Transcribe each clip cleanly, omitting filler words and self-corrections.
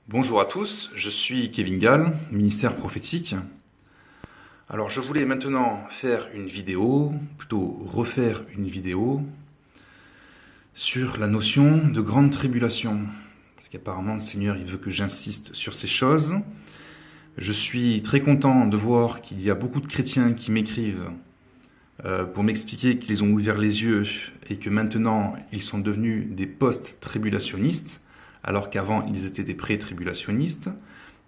Bonjour à tous, je suis Kevin Gall, ministère prophétique. Alors je voulais maintenant faire une vidéo, plutôt refaire une vidéo sur la notion de grande tribulation. Parce qu'apparemment le Seigneur il veut que j'insiste sur ces choses. Je suis très content de voir qu'il y a beaucoup de chrétiens qui m'écrivent pour m'expliquer qu'ils ont ouvert les yeux et que maintenant ils sont devenus des post-tribulationnistes, alors qu'avant ils étaient des pré-tribulationnistes.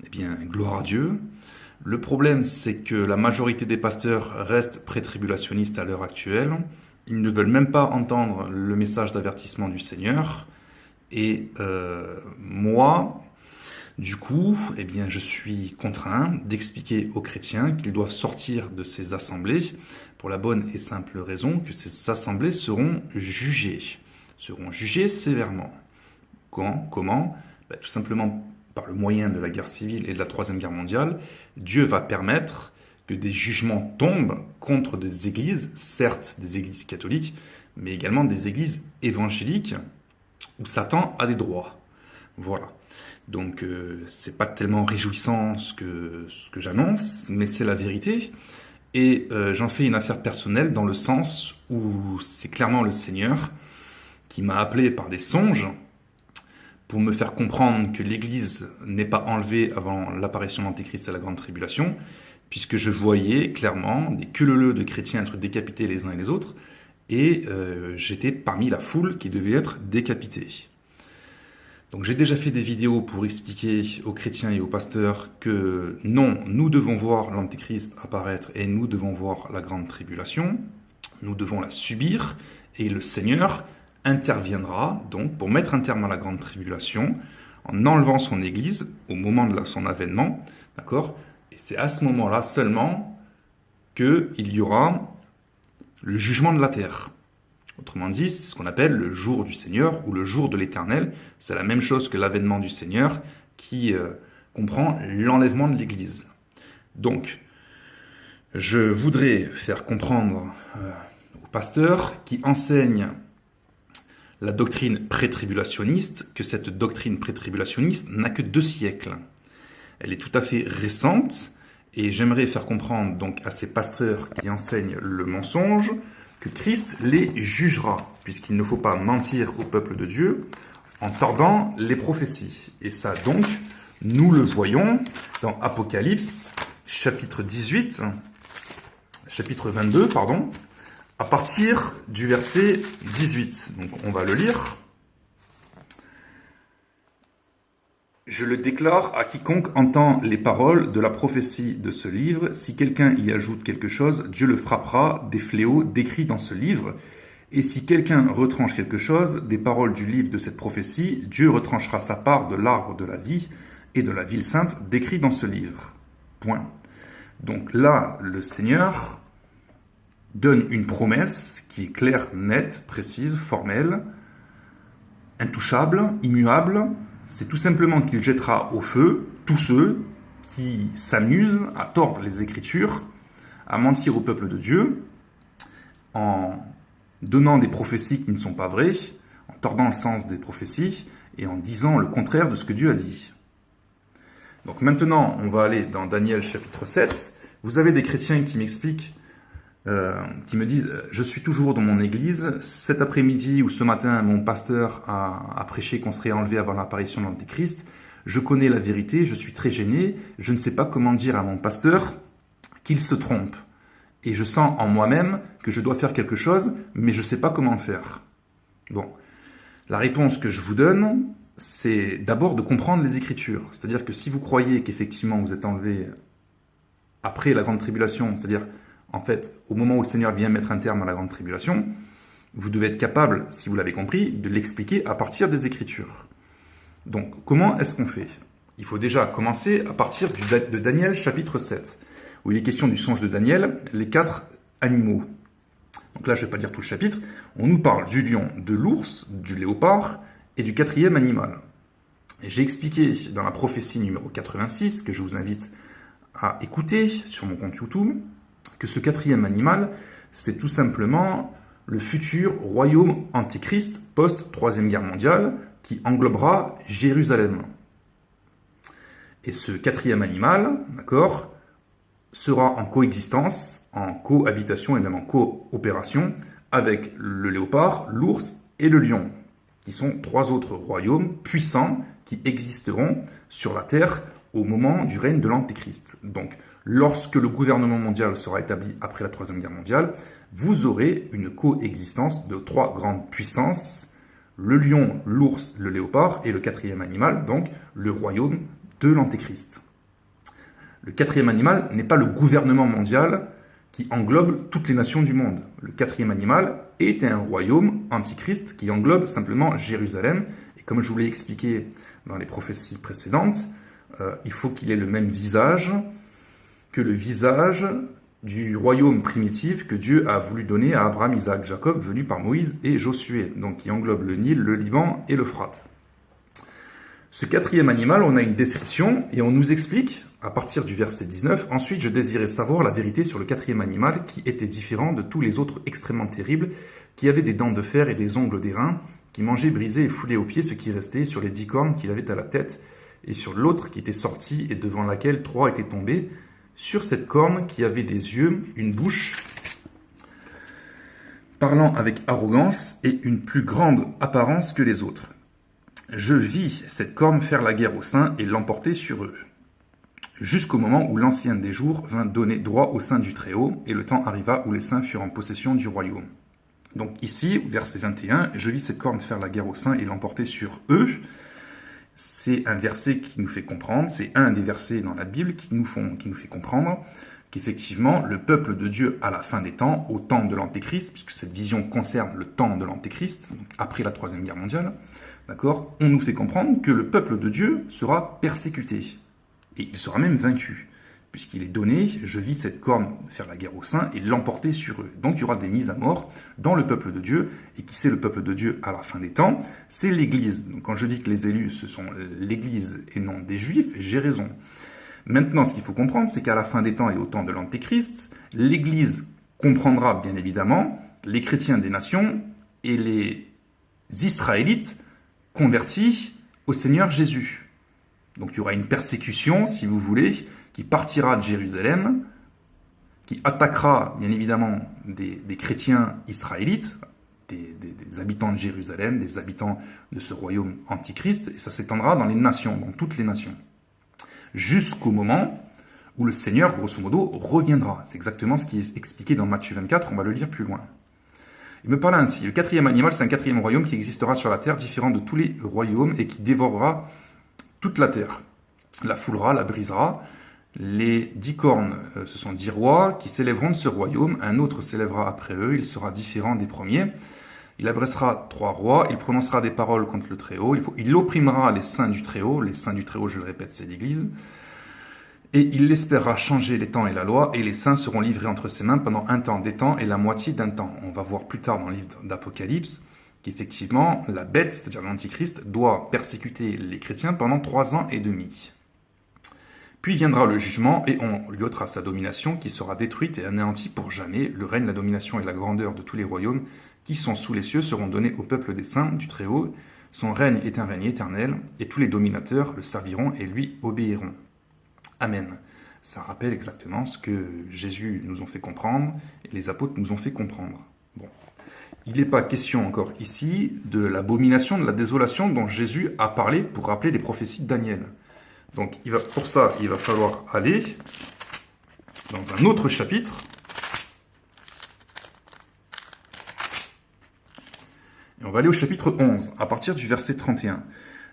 Eh bien, gloire à Dieu. Le problème, c'est que la majorité des pasteurs restent pré-tribulationnistes à l'heure actuelle. Ils ne veulent même pas entendre le message d'avertissement du Seigneur. Et moi, du coup, eh bien, je suis contraint d'expliquer aux chrétiens qu'ils doivent sortir de ces assemblées pour la bonne et simple raison que ces assemblées seront jugées sévèrement. Comment? Tout simplement par le moyen de la guerre civile et de la Troisième Guerre mondiale, Dieu va permettre que des jugements tombent contre des églises, certes des églises catholiques, mais également des églises évangéliques où Satan a des droits. Voilà. Donc c'est pas tellement réjouissant ce que j'annonce, mais c'est la vérité. Et j'en fais une affaire personnelle dans le sens où c'est clairement le Seigneur qui m'a appelé par des songes pour me faire comprendre que l'Église n'est pas enlevée avant l'apparition de l'Antéchrist et la Grande Tribulation, puisque je voyais clairement des queue-leu-leu de chrétiens être décapités les uns et les autres, et j'étais parmi la foule qui devait être décapitée. Donc j'ai déjà fait des vidéos pour expliquer aux chrétiens et aux pasteurs que non, nous devons voir l'Antéchrist apparaître et nous devons voir la Grande Tribulation, nous devons la subir, et le Seigneur interviendra donc pour mettre un terme à la grande tribulation en enlevant son église au moment de son avènement, d'accord? Et c'est à ce moment-là seulement qu'il y aura le jugement de la terre. Autrement dit, c'est ce qu'on appelle le jour du Seigneur ou le jour de l'Éternel. C'est la même chose que l'avènement du Seigneur qui comprend l'enlèvement de l'église. Donc, je voudrais faire comprendre aux pasteurs qui enseignent la doctrine pré-tribulationniste, que cette doctrine pré-tribulationniste n'a que 2 siècles. Elle est tout à fait récente, et j'aimerais faire comprendre donc à ces pasteurs qui enseignent le mensonge que Christ les jugera, puisqu'il ne faut pas mentir au peuple de Dieu en tordant les prophéties. Et ça donc, nous le voyons dans Apocalypse, chapitre 22, à partir du verset 18. Donc on va le lire. Je le déclare à quiconque entend les paroles de la prophétie de ce livre. Si quelqu'un y ajoute quelque chose, Dieu le frappera des fléaux décrits dans ce livre. Et si quelqu'un retranche quelque chose des paroles du livre de cette prophétie, Dieu retranchera sa part de l'arbre de la vie et de la ville sainte décrit dans ce livre. Point. Donc là, le Seigneur donne une promesse qui est claire, nette, précise, formelle, intouchable, immuable. C'est tout simplement qu'il jettera au feu tous ceux qui s'amusent à tordre les Écritures, à mentir au peuple de Dieu, en donnant des prophéties qui ne sont pas vraies, en tordant le sens des prophéties et en disant le contraire de ce que Dieu a dit. Donc maintenant, on va aller dans Daniel chapitre 7. Vous avez des chrétiens qui m'expliquent qui me disent « Je suis toujours dans mon église. Cet après-midi ou ce matin, mon pasteur a prêché qu'on serait enlevé avant l'apparition de l'Antéchrist. Je connais la vérité, je suis très gêné. Je ne sais pas comment dire à mon pasteur qu'il se trompe. Et je sens en moi-même que je dois faire quelque chose, mais je ne sais pas comment le faire. » Bon, la réponse que je vous donne, c'est d'abord de comprendre les Écritures. C'est-à-dire que si vous croyez qu'effectivement vous êtes enlevé après la grande tribulation, c'est-à-dire en fait, au moment où le Seigneur vient mettre un terme à la grande tribulation, vous devez être capable, si vous l'avez compris, de l'expliquer à partir des Écritures. Donc, comment est-ce qu'on fait? Il faut déjà commencer à partir de Daniel chapitre 7, où il est question du songe de Daniel, les 4 animaux. Donc là, je ne vais pas lire tout le chapitre. On nous parle du lion, de l'ours, du léopard et du 4e animal. Et j'ai expliqué dans la prophétie numéro 86, que je vous invite à écouter sur mon compte YouTube, que ce 4e animal, c'est tout simplement le futur royaume antéchrist post-3e guerre mondiale qui englobera Jérusalem. Et ce quatrième animal, d'accord, sera en coexistence, en cohabitation et même en coopération avec le léopard, l'ours et le lion, qui sont trois autres royaumes puissants qui existeront sur la terre au moment du règne de l'Antéchrist. Donc, lorsque le gouvernement mondial sera établi après la Troisième Guerre mondiale, vous aurez une coexistence de trois grandes puissances, le lion, l'ours, le léopard et le quatrième animal, donc le royaume de l'Antéchrist. Le quatrième animal n'est pas le gouvernement mondial qui englobe toutes les nations du monde. Le quatrième animal est un royaume antichrist qui englobe simplement Jérusalem. Et comme je vous l'ai expliqué dans les prophéties précédentes, il faut qu'il ait le même visage que le visage du royaume primitif que Dieu a voulu donner à Abraham, Isaac, Jacob, venus par Moïse et Josué, donc qui englobe le Nil, le Liban et l'Euphrate. Ce quatrième animal, on a une description et on nous explique, à partir du verset 19, « Ensuite je désirais savoir la vérité sur le quatrième animal qui était différent de tous les autres extrêmement terribles, qui avait des dents de fer et des ongles d'airain, qui mangeait, brisait et foulait aux pieds ce qui restait sur les 10 cornes qu'il avait à la tête, et sur l'autre qui était sortie et devant laquelle 3 étaient tombés, sur cette corne qui avait des yeux, une bouche, parlant avec arrogance et une plus grande apparence que les autres. Je vis cette corne faire la guerre aux saints et l'emporter sur eux, jusqu'au moment où l'ancien des jours vint donner droit aux saints du Très-Haut, et le temps arriva où les saints furent en possession du royaume. » Donc ici, verset 21, « Je vis cette corne faire la guerre aux saints et l'emporter sur eux », c'est un verset qui nous fait comprendre, c'est un des versets dans la Bible qui nous fait comprendre qu'effectivement, le peuple de Dieu à la fin des temps, au temps de l'Antéchrist, puisque cette vision concerne le temps de l'Antéchrist, donc après la Troisième Guerre mondiale, d'accord, on nous fait comprendre que le peuple de Dieu sera persécuté, et il sera même vaincu, puisqu'il est donné, je vis cette corne faire la guerre aux saints et l'emporter sur eux. Donc il y aura des mises à mort dans le peuple de Dieu, et qui c'est le peuple de Dieu à la fin des temps? C'est l'Église. Donc quand je dis que les élus, ce sont l'Église et non des Juifs, j'ai raison. Maintenant, ce qu'il faut comprendre, c'est qu'à la fin des temps et au temps de l'Antéchrist, l'Église comprendra bien évidemment les chrétiens des nations et les Israélites convertis au Seigneur Jésus. Donc il y aura une persécution, si vous voulez, qui partira de Jérusalem, qui attaquera bien évidemment des chrétiens israélites, des habitants de Jérusalem, des habitants de ce royaume antichrist, et ça s'étendra dans les nations, dans toutes les nations, jusqu'au moment où le Seigneur, grosso modo, reviendra. C'est exactement ce qui est expliqué dans Matthieu 24, on va le lire plus loin. Il me parle ainsi, le quatrième animal, c'est un quatrième royaume qui existera sur la terre, différent de tous les royaumes, et qui dévorera toute la terre, la foulera, la brisera. Les 10 cornes, ce sont 10 rois qui s'élèveront de ce royaume. Un autre s'élèvera après eux, il sera différent des premiers. Il abressera 3 rois, il prononcera des paroles contre le Très-Haut, il opprimera les saints du Très-Haut. Les saints du Très-Haut, je le répète, c'est l'Église. Et il espérera changer les temps et la loi, et les saints seront livrés entre ses mains pendant un temps, des temps et la moitié d'un temps. On va voir plus tard dans le livre d'Apocalypse qu'effectivement, la bête, c'est-à-dire l'Antichrist, doit persécuter les chrétiens pendant 3 ans et demi. Puis viendra le jugement, et on lui ôtera sa domination, qui sera détruite et anéantie pour jamais. Le règne, la domination et la grandeur de tous les royaumes qui sont sous les cieux seront donnés au peuple des saints du Très-Haut. Son règne est un règne éternel, et tous les dominateurs le serviront et lui obéiront. Amen. Ça rappelle exactement ce que Jésus nous a fait comprendre, et les apôtres nous ont fait comprendre. Bon. Il n'est pas question encore ici de l'abomination, de la désolation dont Jésus a parlé pour rappeler les prophéties de Daniel. Donc pour ça, il va falloir aller dans un autre chapitre. Et on va aller au chapitre 11, à partir du verset 31.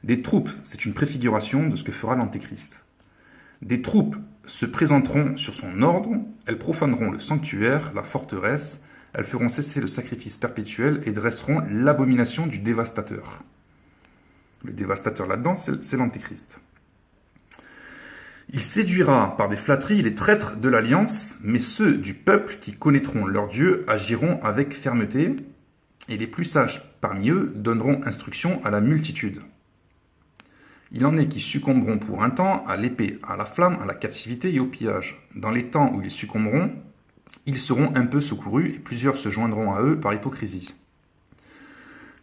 Des troupes, c'est une préfiguration de ce que fera l'Antéchrist. Des troupes se présenteront sur son ordre, elles profaneront le sanctuaire, la forteresse, elles feront cesser le sacrifice perpétuel et dresseront l'abomination du dévastateur. Le dévastateur là-dedans, c'est l'Antéchrist. Il séduira par des flatteries les traîtres de l'alliance, mais ceux du peuple qui connaîtront leur Dieu agiront avec fermeté, et les plus sages parmi eux donneront instruction à la multitude. Il en est qui succomberont pour un temps à l'épée, à la flamme, à la captivité et au pillage. Dans les temps où ils succomberont, ils seront un peu secourus, et plusieurs se joindront à eux par hypocrisie.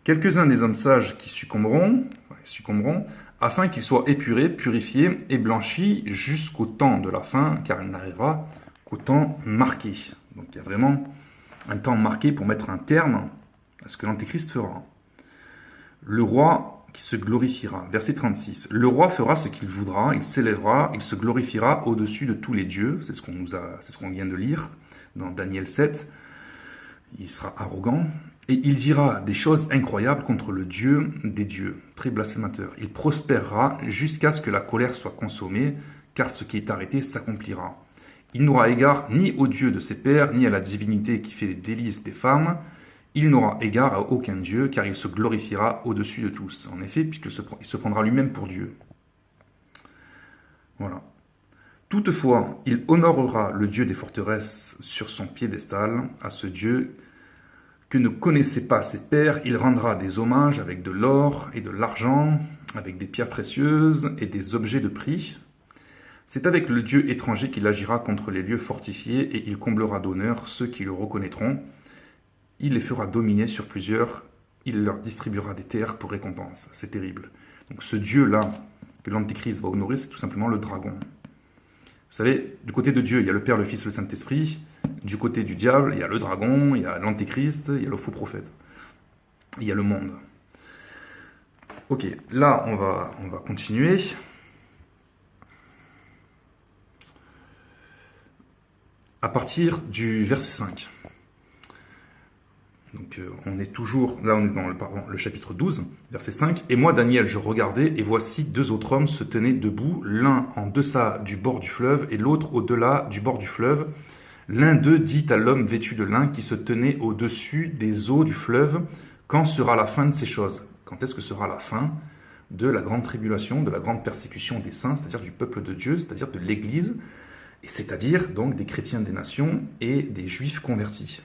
Quelques-uns des hommes sages qui succomberont afin qu'il soit épuré, purifié et blanchi jusqu'au temps de la fin, car il n'arrivera qu'au temps marqué. Donc il y a vraiment un temps marqué pour mettre un terme à ce que l'Antéchrist fera. Le roi qui se glorifiera. Verset 36. Le roi fera ce qu'il voudra, il s'élèvera, il se glorifiera au-dessus de tous les dieux. C'est ce qu'on vient de lire dans Daniel 7. Il sera arrogant. Et il dira des choses incroyables contre le Dieu des dieux, très blasphémateur. Il prospérera jusqu'à ce que la colère soit consommée, car ce qui est arrêté s'accomplira. Il n'aura égard ni au Dieu de ses pères, ni à la divinité qui fait les délices des femmes. Il n'aura égard à aucun Dieu, car il se glorifiera au-dessus de tous. En effet, puisqu'il se prendra lui-même pour Dieu. Voilà. Toutefois, il honorera le Dieu des forteresses sur son piédestal, à ce Dieu que ne connaissaient pas ses pères. Il rendra des hommages avec de l'or et de l'argent, avec des pierres précieuses et des objets de prix. C'est avec le Dieu étranger qu'il agira contre les lieux fortifiés, et il comblera d'honneur ceux qui le reconnaîtront. Il les fera dominer sur plusieurs, il leur distribuera des terres pour récompense. C'est terrible. Donc ce Dieu-là, que l'Antéchrist va honorer, c'est tout simplement le dragon. Vous savez, du côté de Dieu, il y a le Père, le Fils, le Saint-Esprit. Du côté du diable, il y a le dragon, il y a l'Antéchrist, il y a le faux prophète. Il y a le monde. Ok, là, on va continuer. À partir du verset 5. Donc, on est toujours, là on est dans le chapitre 12, verset 5. « Et moi, Daniel, je regardais, et voici deux autres hommes se tenaient debout, l'un en deçà du bord du fleuve, et l'autre au-delà du bord du fleuve. L'un d'eux dit à l'homme vêtu de lin qui se tenait au-dessus des eaux du fleuve, « Quand sera la fin de ces choses ?» Quand est-ce que sera la fin de la grande tribulation, de la grande persécution des saints, c'est-à-dire du peuple de Dieu, c'est-à-dire de l'Église, et c'est-à-dire donc des chrétiens des nations et des juifs convertis.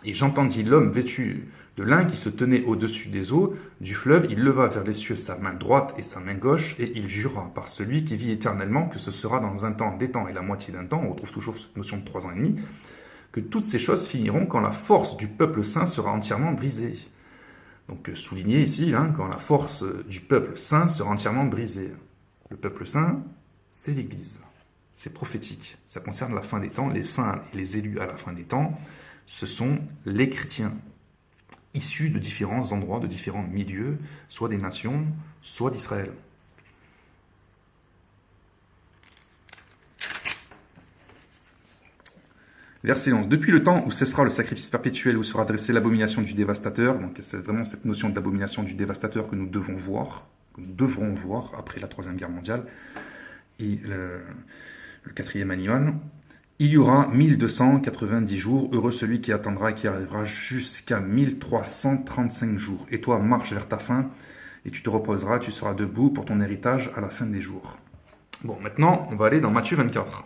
Et j'entendis l'homme vêtu de lin qui se tenait au-dessus des eaux du fleuve. Il leva vers les cieux sa main droite et sa main gauche, et il jura par celui qui vit éternellement que ce sera dans un temps, des temps et la moitié d'un temps, on retrouve toujours cette notion de 3 ans et demi, que toutes ces choses finiront quand la force du peuple saint sera entièrement brisée. Donc souligné ici, quand la force du peuple saint sera entièrement brisée. Le peuple saint, c'est l'Église. C'est prophétique. Ça concerne la fin des temps, les saints et les élus à la fin des temps. Ce sont les chrétiens, issus de différents endroits, de différents milieux, soit des nations, soit d'Israël. Verset 11. Depuis le temps où cessera le sacrifice perpétuel, où sera dressée l'abomination du dévastateur, donc c'est vraiment cette notion d'abomination du dévastateur que nous devrons voir après la Troisième Guerre mondiale et le quatrième animal. Il y aura 1290 jours, heureux celui qui attendra et qui arrivera jusqu'à 1335 jours. Et toi, marche vers ta fin, et tu te reposeras, tu seras debout pour ton héritage à la fin des jours. Bon, maintenant, on va aller dans Matthieu 24.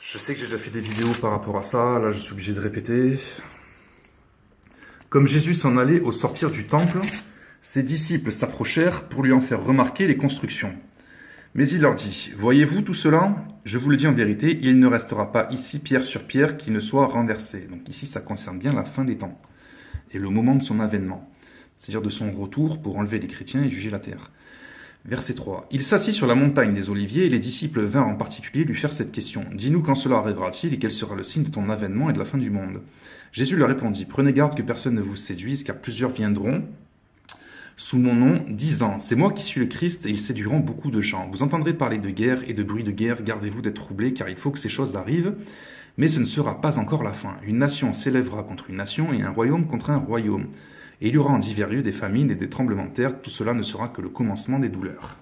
Je sais que j'ai déjà fait des vidéos par rapport à ça, là je suis obligé de répéter. Comme Jésus s'en allait au sortir du temple, ses disciples s'approchèrent pour lui en faire remarquer les constructions. Mais il leur dit, « Voyez-vous tout cela? Je vous le dis en vérité, il ne restera pas ici pierre sur pierre qui ne soit renversée. » Donc ici, ça concerne bien la fin des temps et le moment de son avènement, c'est-à-dire de son retour pour enlever les chrétiens et juger la terre. Verset 3. Il s'assit sur la montagne des Oliviers, et les disciples vinrent en particulier lui faire cette question. « Dis-nous quand cela arrivera-t-il, et quel sera le signe de ton avènement et de la fin du monde ?» Jésus leur répondit, « Prenez garde que personne ne vous séduise, car plusieurs viendront sous mon nom, disant, c'est moi qui suis le Christ, et ils séduiront beaucoup de gens. Vous entendrez parler de guerre et de bruit de guerre, gardez-vous d'être troublés, car il faut que ces choses arrivent, mais ce ne sera pas encore la fin. Une nation s'élèvera contre une nation, et un royaume contre un royaume. Et il y aura en divers lieux des famines et des tremblements de terre, tout cela ne sera que le commencement des douleurs. »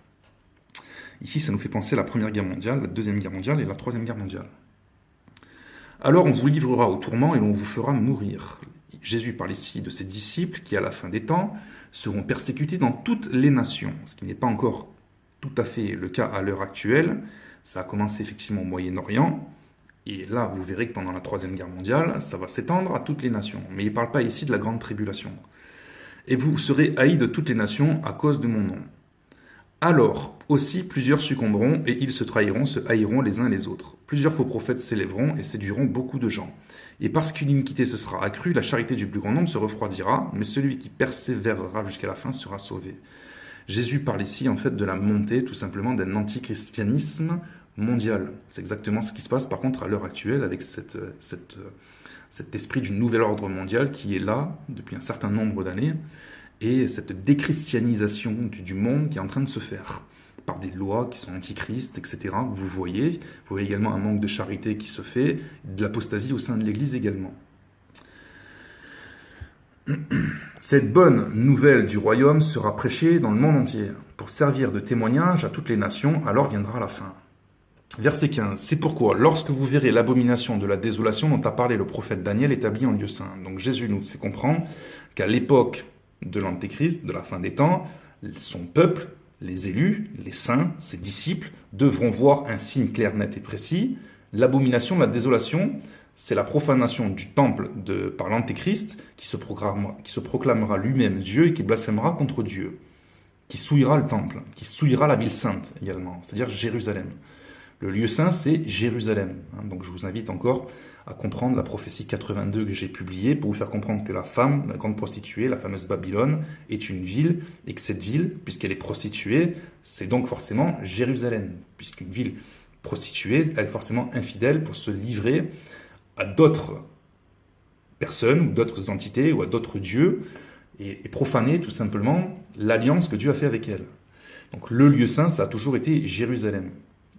Ici, ça nous fait penser à la Première Guerre mondiale, la Deuxième Guerre mondiale et la Troisième Guerre mondiale. « Alors on vous livrera au tourment et l'on vous fera mourir. » Jésus parle ici de ses disciples qui, à la fin des temps, seront persécutés dans toutes les nations, ce qui n'est pas encore tout à fait le cas à l'heure actuelle. Ça a commencé effectivement au Moyen-Orient, et là, vous verrez que pendant la Troisième Guerre mondiale, ça va s'étendre à toutes les nations. Mais il ne parle pas ici de la grande tribulation. « Et vous serez haïs de toutes les nations à cause de mon nom. Alors, aussi plusieurs succomberont, et ils se trahiront, se haïront les uns les autres. Plusieurs faux prophètes s'élèveront et séduiront beaucoup de gens. Et parce qu'une iniquité se sera accrue, la charité du plus grand nombre se refroidira, mais celui qui persévérera jusqu'à la fin sera sauvé. Jésus parle ici en fait de la montée tout simplement d'un antichristianisme mondial. C'est exactement ce qui se passe par contre à l'heure actuelle avec cet esprit du nouvel ordre mondial qui est là depuis un certain nombre d'années et cette déchristianisation du monde qui est en train de se faire par des lois qui sont antichristes, etc. Vous voyez également un manque de charité qui se fait, de l'apostasie au sein de l'Église également. Cette bonne nouvelle du royaume sera prêchée dans le monde entier pour servir de témoignage à toutes les nations, alors viendra la fin. Verset 15. C'est pourquoi, lorsque vous verrez l'abomination de la désolation dont a parlé le prophète Daniel établie en lieu saint. Donc Jésus nous fait comprendre qu'à l'époque de l'Antéchrist, de la fin des temps, son peuple, les élus, les saints, ses disciples, devront voir un signe clair, net et précis. L'abomination de la désolation, c'est la profanation du temple par l'Antéchrist qui se proclamera lui-même Dieu et qui blasphémera contre Dieu, qui souillera le temple, qui souillera la ville sainte également, c'est-à-dire Jérusalem. Le lieu saint, c'est Jérusalem. Donc je vous invite encore à comprendre la prophétie 82 que j'ai publiée pour vous faire comprendre que la femme, la grande prostituée, la fameuse Babylone, est une ville et que cette ville, puisqu'elle est prostituée, c'est donc forcément Jérusalem. Puisqu'une ville prostituée, elle est forcément infidèle pour se livrer à d'autres personnes ou d'autres entités ou à d'autres dieux et profaner tout simplement l'alliance que Dieu a fait avec elle. Donc le lieu saint, ça a toujours été Jérusalem.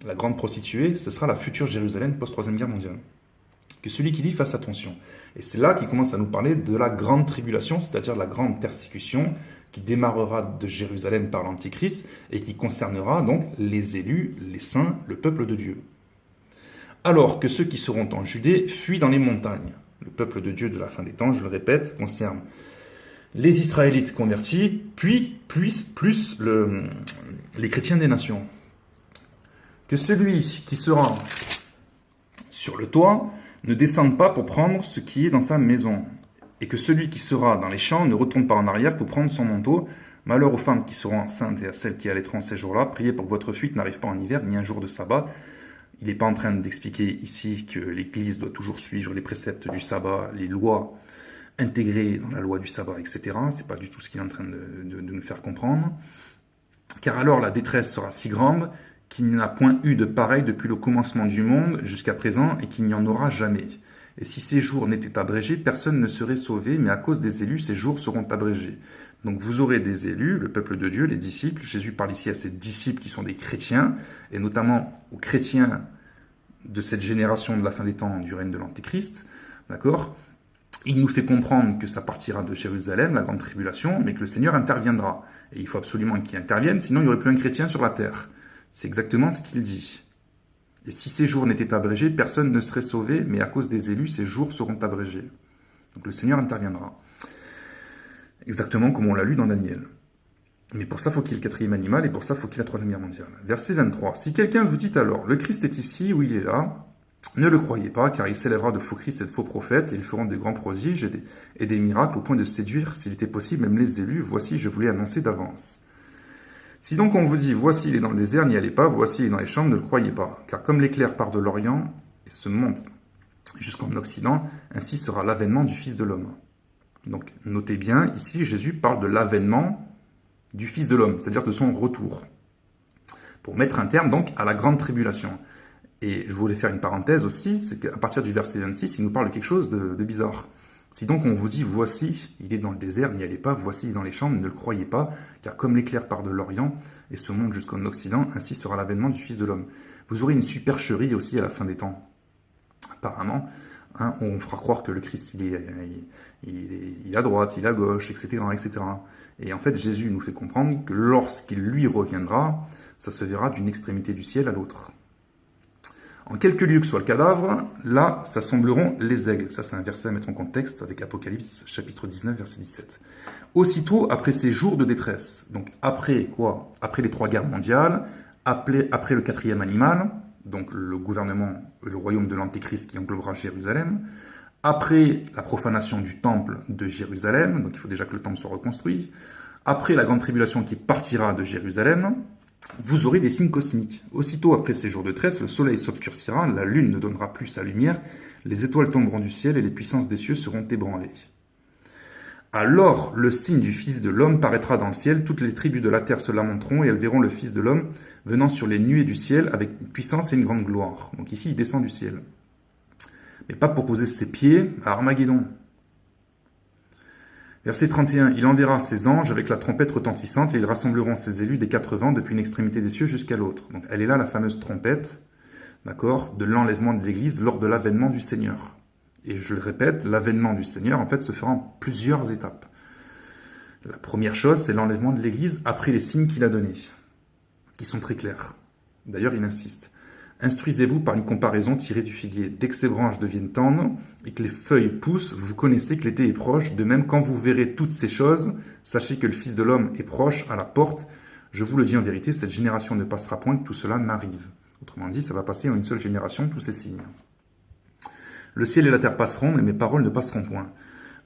La grande prostituée, ce sera la future Jérusalem post-Troisième Guerre mondiale. Que celui qui lit fasse attention. Et c'est là qu'il commence à nous parler de la grande tribulation, c'est-à-dire la grande persécution qui démarrera de Jérusalem par l'Antichrist et qui concernera donc les élus, les saints, le peuple de Dieu. Alors que ceux qui seront en Judée fuient dans les montagnes. Le peuple de Dieu de la fin des temps, je le répète, concerne les Israélites convertis, puis plus les chrétiens des nations. Que celui qui sera sur le toit ne descende pas pour prendre ce qui est dans sa maison, et que celui qui sera dans les champs ne retourne pas en arrière pour prendre son manteau. Malheur aux femmes qui seront enceintes et à celles qui allaiteront ces jours-là. Priez pour que votre fuite n'arrive pas en hiver ni un jour de sabbat. Il n'est pas en train d'expliquer ici que l'Église doit toujours suivre les préceptes du sabbat, les lois intégrées dans la loi du sabbat, etc. Ce n'est pas du tout ce qu'il est en train de nous faire comprendre. Car alors la détresse sera si grande qu'il n'y en a point eu de pareil depuis le commencement du monde jusqu'à présent et qu'il n'y en aura jamais. Et si ces jours n'étaient abrégés, personne ne serait sauvé, mais à cause des élus, ces jours seront abrégés. Donc vous aurez des élus, le peuple de Dieu, les disciples. Jésus parle ici à ses disciples qui sont des chrétiens, et notamment aux chrétiens de cette génération de la fin des temps du règne de l'Antéchrist. D'accord ? Il nous fait comprendre que ça partira de Jérusalem, la grande tribulation, mais que le Seigneur interviendra. Et il faut absolument qu'il intervienne, sinon il n'y aurait plus un chrétien sur la terre. C'est exactement ce qu'il dit. Et si ces jours n'étaient abrégés, personne ne serait sauvé, mais à cause des élus, ces jours seront abrégés. Donc le Seigneur interviendra. Exactement comme on l'a lu dans Daniel. Mais pour ça, il faut qu'il y ait le quatrième animal, et pour ça, il faut qu'il y ait la troisième guerre mondiale. Verset 23. Si quelqu'un vous dit alors, le Christ est ici ou il est là, ne le croyez pas, car il s'élèvera de faux Christ et de faux prophètes, et ils feront des grands prodiges et des miracles, au point de séduire, s'il était possible, même les élus. Voici, je vous l'ai annoncé d'avance. Si donc on vous dit, voici il est dans le désert, n'y allez pas, voici il est dans les chambres, ne le croyez pas. Car comme l'éclair part de l'Orient et se monte jusqu'en Occident, ainsi sera l'avènement du Fils de l'homme. Donc notez bien, ici Jésus parle de l'avènement du Fils de l'homme, c'est-à-dire de son retour, pour mettre un terme donc à la grande tribulation. Et je voulais faire une parenthèse aussi, c'est qu'à partir du verset 26, il nous parle de quelque chose de bizarre. Si donc on vous dit, voici, il est dans le désert, n'y allez pas, voici, il est dans les chambres, ne le croyez pas, car comme l'éclair part de l'Orient et se monte jusqu'en Occident, ainsi sera l'avènement du Fils de l'homme. Vous aurez une supercherie aussi à la fin des temps. Apparemment, on fera croire que le Christ, il est à droite, il est à gauche, etc., etc. Et en fait, Jésus nous fait comprendre que lorsqu'il lui reviendra, ça se verra d'une extrémité du ciel à l'autre. En quelque lieu que soit le cadavre, là s'assembleront les aigles. Ça, c'est un verset à mettre en contexte avec Apocalypse, chapitre 19, verset 17. Aussitôt, après ces jours de détresse, donc après quoi ? Après les 3 guerres mondiales, après le 4e animal, donc le gouvernement, le royaume de l'Antéchrist qui englobera Jérusalem, après la profanation du temple de Jérusalem, donc il faut déjà que le temple soit reconstruit, après la grande tribulation qui partira de Jérusalem, vous aurez des signes cosmiques. Aussitôt après ces jours de tresse, le soleil s'obscurcira, la lune ne donnera plus sa lumière, les étoiles tomberont du ciel et les puissances des cieux seront ébranlées. Alors le signe du Fils de l'homme paraîtra dans le ciel, toutes les tribus de la terre se lamenteront et elles verront le Fils de l'homme venant sur les nuées du ciel avec une puissance et une grande gloire. Donc ici, il descend du ciel. Mais pas pour poser ses pieds à Armageddon. Verset 31, il enverra ses anges avec la trompette retentissante et ils rassembleront ses élus des 4 vents depuis une extrémité des cieux jusqu'à l'autre. Donc elle est là la fameuse trompette, d'accord, de l'enlèvement de l'Église lors de l'avènement du Seigneur. Et je le répète, l'avènement du Seigneur en fait se fera en plusieurs étapes. La première chose, c'est l'enlèvement de l'Église après les signes qu'il a donnés, qui sont très clairs. D'ailleurs, il insiste. Instruisez-vous par une comparaison tirée du figuier. Dès que ses branches deviennent tendres et que les feuilles poussent, vous connaissez que l'été est proche. De même, quand vous verrez toutes ces choses, sachez que le Fils de l'homme est proche, à la porte. Je vous le dis en vérité, cette génération ne passera point que tout cela n'arrive. Autrement dit, ça va passer en une seule génération, tous ces signes. Le ciel et la terre passeront, mais mes paroles ne passeront point.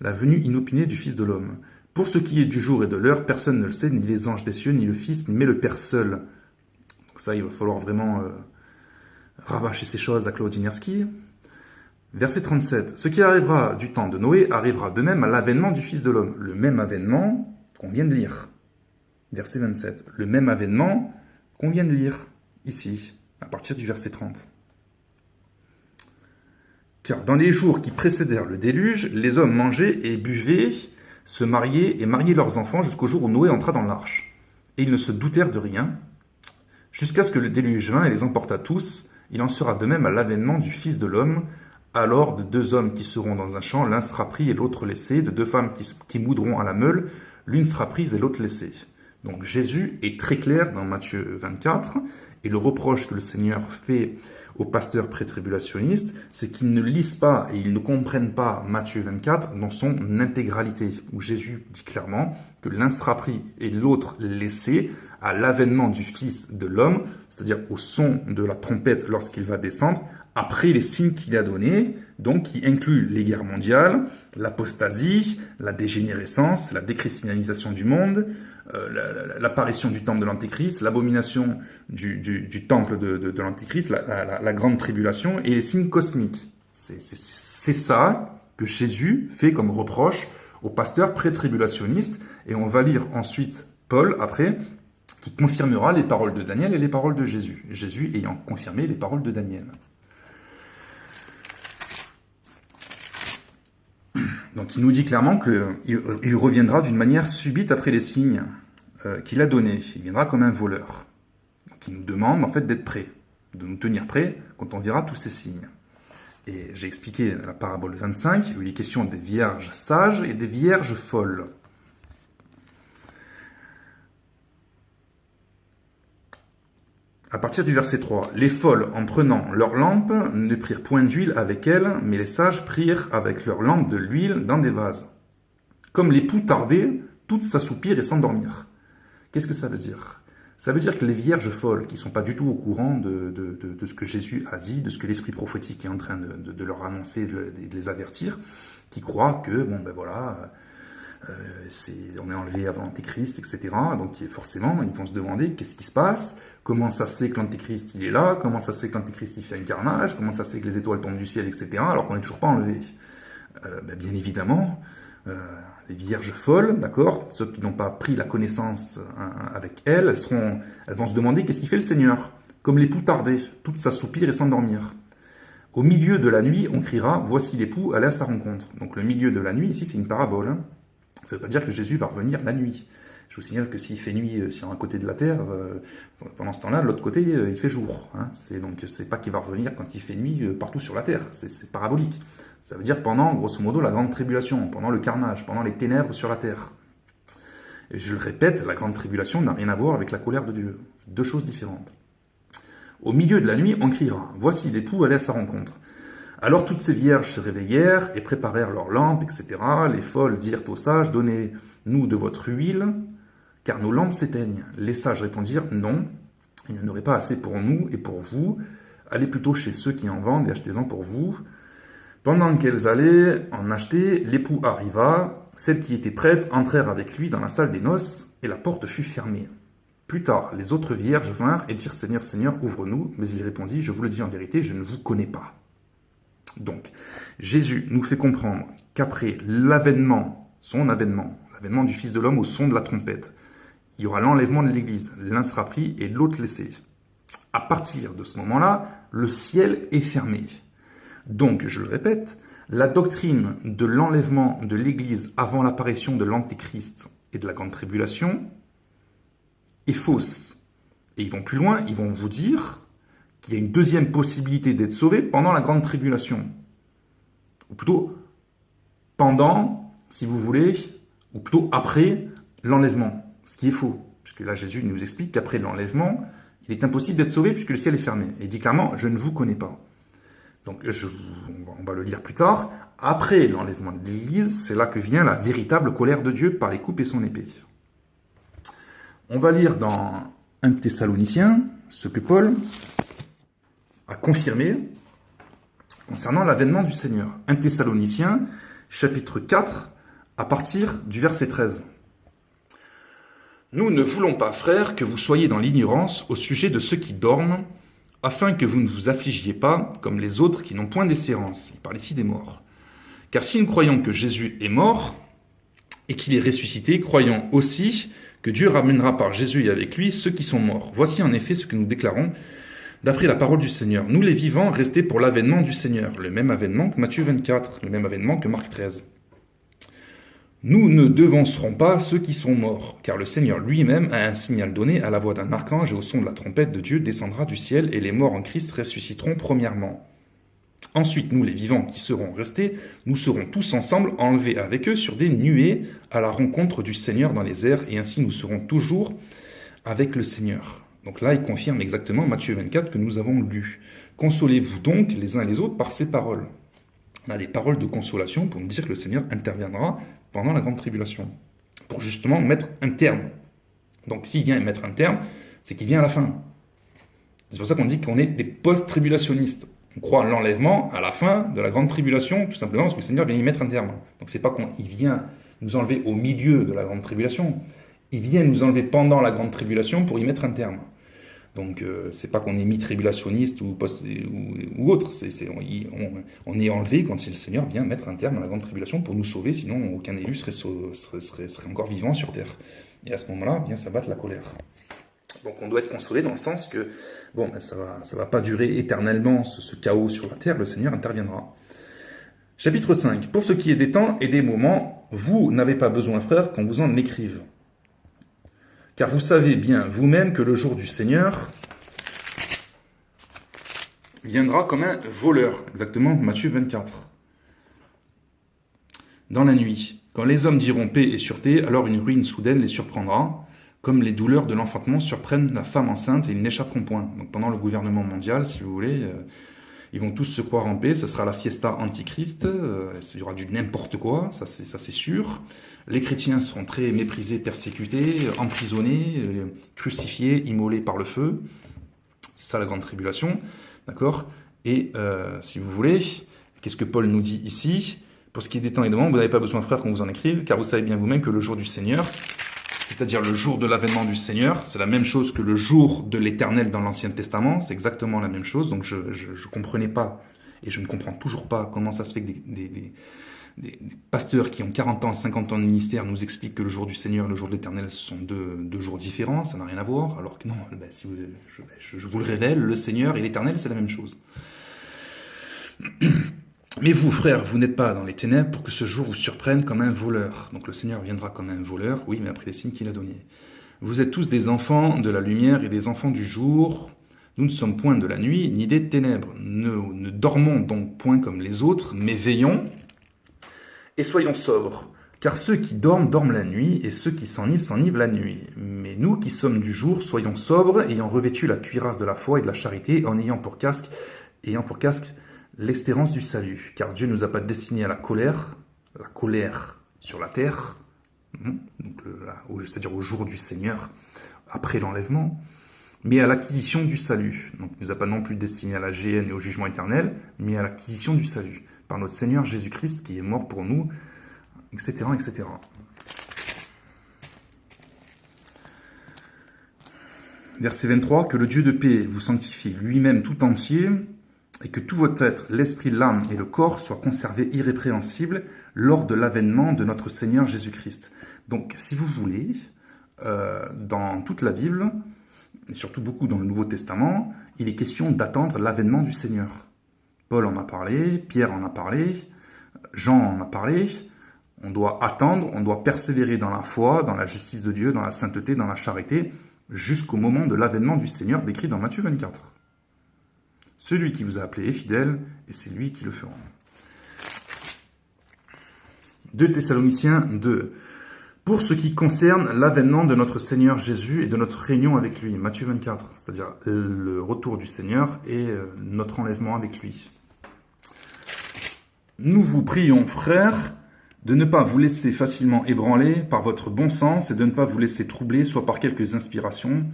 La venue inopinée du Fils de l'homme. Pour ce qui est du jour et de l'heure, personne ne le sait, ni les anges des cieux, ni le Fils, mais le Père seul. Donc ça, il va falloir vraiment rabâcher ces choses à Claude Inerski. Verset 37. Ce qui arrivera du temps de Noé arrivera de même à l'avènement du Fils de l'homme. Le même avènement qu'on vient de lire. Verset 27. Le même avènement qu'on vient de lire ici, à partir du verset 30. Car dans les jours qui précédèrent le déluge, les hommes mangeaient et buvaient, se mariaient et mariaient leurs enfants jusqu'au jour où Noé entra dans l'arche. Et ils ne se doutèrent de rien, jusqu'à ce que le déluge vint et les emporta tous. Il en sera de même à l'avènement du Fils de l'homme. Alors, de 2 hommes qui seront dans un champ, l'un sera pris et l'autre laissé. De 2 femmes qui moudront à la meule, l'une sera prise et l'autre laissée. Donc Jésus est très clair dans Matthieu 24. Et le reproche que le Seigneur fait aux pasteurs pré-tribulationnistes, c'est qu'ils ne lisent pas et ils ne comprennent pas Matthieu 24 dans son intégralité, où Jésus dit clairement que l'un sera pris et l'autre laissé à l'avènement du Fils de l'homme, c'est-à-dire au son de la trompette lorsqu'il va descendre, après les signes qu'il a donnés, donc qui incluent les guerres mondiales, l'apostasie, la dégénérescence, la déchristianisation du monde, l'apparition du temple de l'Antéchrist, l'abomination du temple de l'Antéchrist, la grande tribulation et les signes cosmiques. C'est ça que Jésus fait comme reproche aux pasteurs pré-tribulationnistes, et on va lire ensuite Paul, après, qui confirmera les paroles de Daniel et les paroles de Jésus. Jésus ayant confirmé les paroles de Daniel. Donc il nous dit clairement qu'il reviendra d'une manière subite après les signes qu'il a donnés. Il viendra comme un voleur. Donc il nous demande en fait d'être prêts, de nous tenir prêts quand on verra tous ces signes. Et j'ai expliqué la parabole 25, où il est question des vierges sages et des vierges folles. À partir du verset 3, les folles, en prenant leur lampe, ne prirent point d'huile avec elles, mais les sages prirent avec leur lampe de l'huile dans des vases. Comme l'époux tardait, toutes s'assoupirent et s'endormirent. Qu'est-ce que ça veut dire? Ça veut dire que les vierges folles, qui ne sont pas du tout au courant de ce que Jésus a dit, de ce que l'esprit prophétique est en train de leur annoncer, de les avertir, qui croient que, bon ben voilà, on est enlevé avant l'Antéchrist, etc. Donc forcément, ils vont se demander qu'est-ce qui se passe, comment ça se fait que l'Antéchrist il est là, comment ça se fait que l'Antéchrist il fait un carnage, comment ça se fait que les étoiles tombent du ciel, etc. alors qu'on n'est toujours pas enlevé. Bien évidemment, les vierges folles, d'accord, ceux qui n'ont pas pris la connaissance avec elles, elles vont se demander qu'est-ce qui fait le Seigneur, comme l'époux tardait, toutes s'assoupirent et s'endormirent. Au milieu de la nuit, on criera, voici l'époux, allez à sa rencontre. Donc le milieu de la nuit, ici c'est une parabole, hein. Ça ne veut pas dire que Jésus va revenir la nuit. Je vous signale que s'il fait nuit sur un côté de la terre, pendant ce temps-là, de l'autre côté, il fait jour. Hein. Donc, c'est pas qu'il va revenir quand il fait nuit partout sur la terre. C'est parabolique. Ça veut dire pendant, grosso modo, la grande tribulation, pendant le carnage, pendant les ténèbres sur la terre. Et je le répète, la grande tribulation n'a rien à voir avec la colère de Dieu. C'est 2 choses différentes. Au milieu de la nuit, on criera, voici l'époux, allez à sa rencontre. Alors toutes ces vierges se réveillèrent et préparèrent leurs lampes, etc. Les folles dirent aux sages, donnez-nous de votre huile, car nos lampes s'éteignent. Les sages répondirent, non, il n'y en aurait pas assez pour nous et pour vous. Allez plutôt chez ceux qui en vendent et achetez-en pour vous. Pendant qu'elles allaient en acheter, l'époux arriva. Celles qui étaient prêtes entrèrent avec lui dans la salle des noces et la porte fut fermée. Plus tard, les autres vierges vinrent et dirent « Seigneur, Seigneur, ouvre-nous ». Mais il répondit « Je vous le dis en vérité, je ne vous connais pas ». Donc, Jésus nous fait comprendre qu'après l'avènement, l'avènement du Fils de l'homme au son de la trompette, il y aura l'enlèvement de l'Église. L'un sera pris et l'autre laissé. À partir de ce moment-là, le ciel est fermé. Donc, je le répète, la doctrine de l'enlèvement de l'Église avant l'apparition de l'Antéchrist et de la Grande Tribulation est fausse. Et ils vont plus loin, ils vont vous dire qu'il y a une deuxième possibilité d'être sauvé pendant la Grande Tribulation. Ou plutôt, pendant, si vous voulez, ou plutôt après l'enlèvement. Ce qui est faux. Puisque là, Jésus nous explique qu'après l'enlèvement, il est impossible d'être sauvé puisque le ciel est fermé. Et il dit clairement, je ne vous connais pas. Donc, on va le lire plus tard. Après l'enlèvement de l'Église, c'est là que vient la véritable colère de Dieu par les coupes et son épée. On va lire dans 1 Thessaloniciens ce que Paul a confirmé concernant l'avènement du Seigneur. 1 Thessaloniciens, chapitre 4, à partir du verset 13. Nous ne voulons pas, frères, que vous soyez dans l'ignorance au sujet de ceux qui dorment, afin que vous ne vous affligiez pas comme les autres qui n'ont point d'espérance. Il parle ici des morts. Car si nous croyons que Jésus est mort et qu'il est ressuscité, croyons aussi que Dieu ramènera par Jésus et avec lui ceux qui sont morts. Voici en effet ce que nous déclarons d'après la parole du Seigneur. Nous les vivants, restés pour l'avènement du Seigneur. Le même avènement que Matthieu 24, le même avènement que Marc 13. Nous ne devancerons pas ceux qui sont morts, car le Seigneur lui-même a un signal donné à la voix d'un archange et au son de la trompette de Dieu descendra du ciel et les morts en Christ ressusciteront premièrement. Ensuite, nous les vivants qui serons restés, nous serons tous ensemble enlevés avec eux sur des nuées à la rencontre du Seigneur dans les airs et ainsi nous serons toujours avec le Seigneur. Donc là, il confirme exactement Matthieu 24 que nous avons lu. Consolez-vous donc les uns et les autres par ces paroles. On a des paroles de consolation pour nous dire que le Seigneur interviendra pendant la grande tribulation, pour justement mettre un terme. Donc s'il vient mettre un terme, c'est qu'il vient à la fin. C'est pour ça qu'on dit qu'on est des post-tribulationnistes. On croit à l'enlèvement à la fin de la grande tribulation, tout simplement parce que le Seigneur vient y mettre un terme. Donc c'est pas qu'il vient nous enlever au milieu de la grande tribulation, il vient nous enlever pendant la grande tribulation pour y mettre un terme. Donc, c'est pas qu'on est mi-tribulationniste ou autre, on est enlevé quand le Seigneur vient mettre un terme à la grande tribulation pour nous sauver, sinon aucun élu serait encore vivant sur terre. Et à ce moment-là, vient s'abattre la colère. Donc on doit être consolé dans le sens que, bon, ben, ça va pas durer éternellement ce chaos sur la terre, le Seigneur interviendra. Chapitre 5. Pour ce qui est des temps et des moments, vous n'avez pas besoin, frères, qu'on vous en écrive. Car vous savez bien vous-même que le jour du Seigneur viendra comme un voleur. Exactement, Matthieu 24. Dans la nuit, quand les hommes diront paix et sûreté, alors une ruine soudaine les surprendra, comme les douleurs de l'enfantement surprennent la femme enceinte et ils n'échapperont point. Donc pendant le gouvernement mondial, si vous voulez, ils vont tous se croire en paix, ça sera la fiesta antichrist, il y aura du n'importe quoi, ça c'est sûr. Les chrétiens seront très méprisés, persécutés, emprisonnés, crucifiés, immolés par le feu. C'est ça la grande tribulation, d'accord? Et si vous voulez, qu'est-ce que Paul nous dit ici? Pour ce qui est des temps et des moments, vous n'avez pas besoin, frères, qu'on vous en écrive, car vous savez bien vous-même que le jour du Seigneur, c'est-à-dire le jour de l'avènement du Seigneur, c'est la même chose que le jour de l'Éternel dans l'Ancien Testament, c'est exactement la même chose. Donc je comprenais pas, et je ne comprends toujours pas comment ça se fait que des pasteurs qui ont 40 ans, 50 ans de ministère nous expliquent que le jour du Seigneur et le jour de l'Éternel sont deux jours différents, ça n'a rien à voir, alors que non, ben, si vous, je vous le révèle, le Seigneur et l'Éternel, c'est la même chose. Mais vous, frères, vous n'êtes pas dans les ténèbres pour que ce jour vous surprenne comme un voleur. Donc le Seigneur viendra comme un voleur, oui, mais après les signes qu'il a donnés. Vous êtes tous des enfants de la lumière et des enfants du jour. Nous ne sommes point de la nuit, ni des ténèbres. Ne dormons donc point comme les autres, mais veillons et soyons sobres. Car ceux qui dorment, dorment la nuit, et ceux qui s'enivrent, s'enivrent la nuit. Mais nous qui sommes du jour, soyons sobres, ayant revêtu la cuirasse de la foi et de la charité, en ayant pour casque l'espérance du salut, car Dieu ne nous a pas destinés à la colère sur la terre, c'est-à-dire au jour du Seigneur, après l'enlèvement, mais à l'acquisition du salut. Donc, il ne nous a pas non plus destinés à la géhenne et au jugement éternel, mais à l'acquisition du salut, par notre Seigneur Jésus-Christ qui est mort pour nous, etc., etc. Verset 23, que le Dieu de paix vous sanctifie lui-même tout entier, et que tout votre être, l'esprit, l'âme et le corps soient conservés irrépréhensibles lors de l'avènement de notre Seigneur Jésus-Christ. Donc, si vous voulez, dans toute la Bible, et surtout beaucoup dans le Nouveau Testament, il est question d'attendre l'avènement du Seigneur. Paul en a parlé, Pierre en a parlé, Jean en a parlé. On doit attendre, on doit persévérer dans la foi, dans la justice de Dieu, dans la sainteté, dans la charité, jusqu'au moment de l'avènement du Seigneur décrit dans Matthieu 24. Celui qui vous a appelé est fidèle, et c'est lui qui le fera. 2 Thessaloniciens 2. Pour ce qui concerne l'avènement de notre Seigneur Jésus et de notre réunion avec lui, Matthieu 24, c'est-à-dire le retour du Seigneur et notre enlèvement avec lui. Nous vous prions, frères, de ne pas vous laisser facilement ébranler par votre bon sens et de ne pas vous laisser troubler soit par quelques inspirations,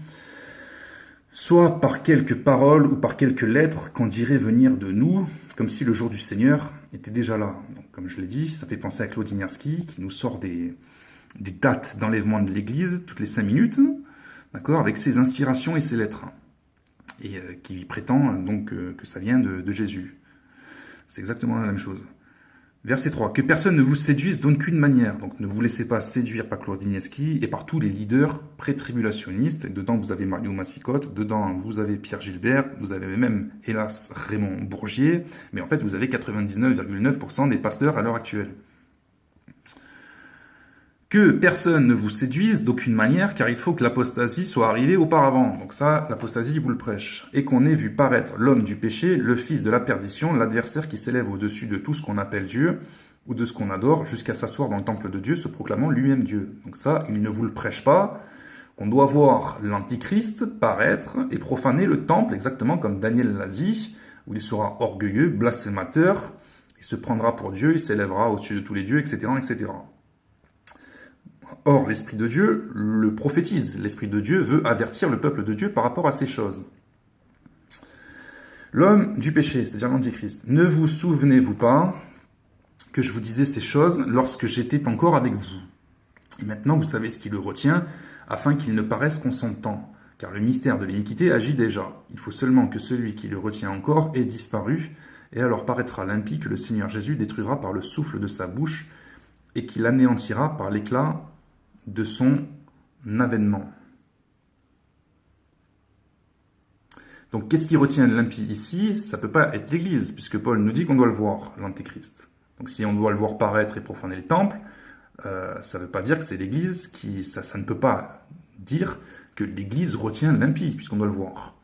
soit par quelques paroles ou par quelques lettres qu'on dirait venir de nous, comme si le jour du Seigneur était déjà là. Donc, comme je l'ai dit, ça fait penser à Claude Ignarski qui nous sort des dates d'enlèvement de l'Église toutes les 5 minutes, d'accord, avec ses inspirations et ses lettres, et qui prétend donc que ça vient de Jésus. C'est exactement la même chose. Verset 3. Que personne ne vous séduise d'aucune manière. Donc ne vous laissez pas séduire par Claude Ignarski et par tous les leaders pré-tribulationnistes. Dedans, vous avez Mario Massicotte, dedans, vous avez Pierre Gilbert, vous avez même, hélas, Raymond Bourgier, mais en fait, vous avez 99,9% des pasteurs à l'heure actuelle. Que personne ne vous séduise d'aucune manière, car il faut que l'apostasie soit arrivée auparavant. Donc ça, l'apostasie, il vous le prêche. Et qu'on ait vu paraître l'homme du péché, le fils de la perdition, l'adversaire qui s'élève au-dessus de tout ce qu'on appelle Dieu, ou de ce qu'on adore, jusqu'à s'asseoir dans le temple de Dieu, se proclamant lui-même Dieu. Donc ça, il ne vous le prêche pas. On doit voir l'Antichrist paraître et profaner le temple, exactement comme Daniel l'a dit, où il sera orgueilleux, blasphémateur, il se prendra pour Dieu, il s'élèvera au-dessus de tous les dieux, etc., etc. Or, l'Esprit de Dieu le prophétise. L'Esprit de Dieu veut avertir le peuple de Dieu par rapport à ces choses. L'homme du péché, c'est-à-dire l'Antichrist. Ne vous souvenez-vous pas que je vous disais ces choses lorsque j'étais encore avec vous? Et maintenant, vous savez ce qui le retient, afin qu'il ne paraisse qu'on son temps. Car le mystère de l'iniquité agit déjà. Il faut seulement que celui qui le retient encore ait disparu, et alors paraîtra l'impie que le Seigneur Jésus détruira par le souffle de sa bouche, et qu'il anéantira par l'éclat de son avènement. Donc, qu'est-ce qui retient l'impie ici? Ça ne peut pas être l'Église, puisque Paul nous dit qu'on doit le voir, l'Antéchrist. Donc, si on doit le voir paraître et profaner le temple, ça ne veut pas dire que c'est l'Église qui... Ça ne peut pas dire que l'Église retient l'impie, puisqu'on doit le voir.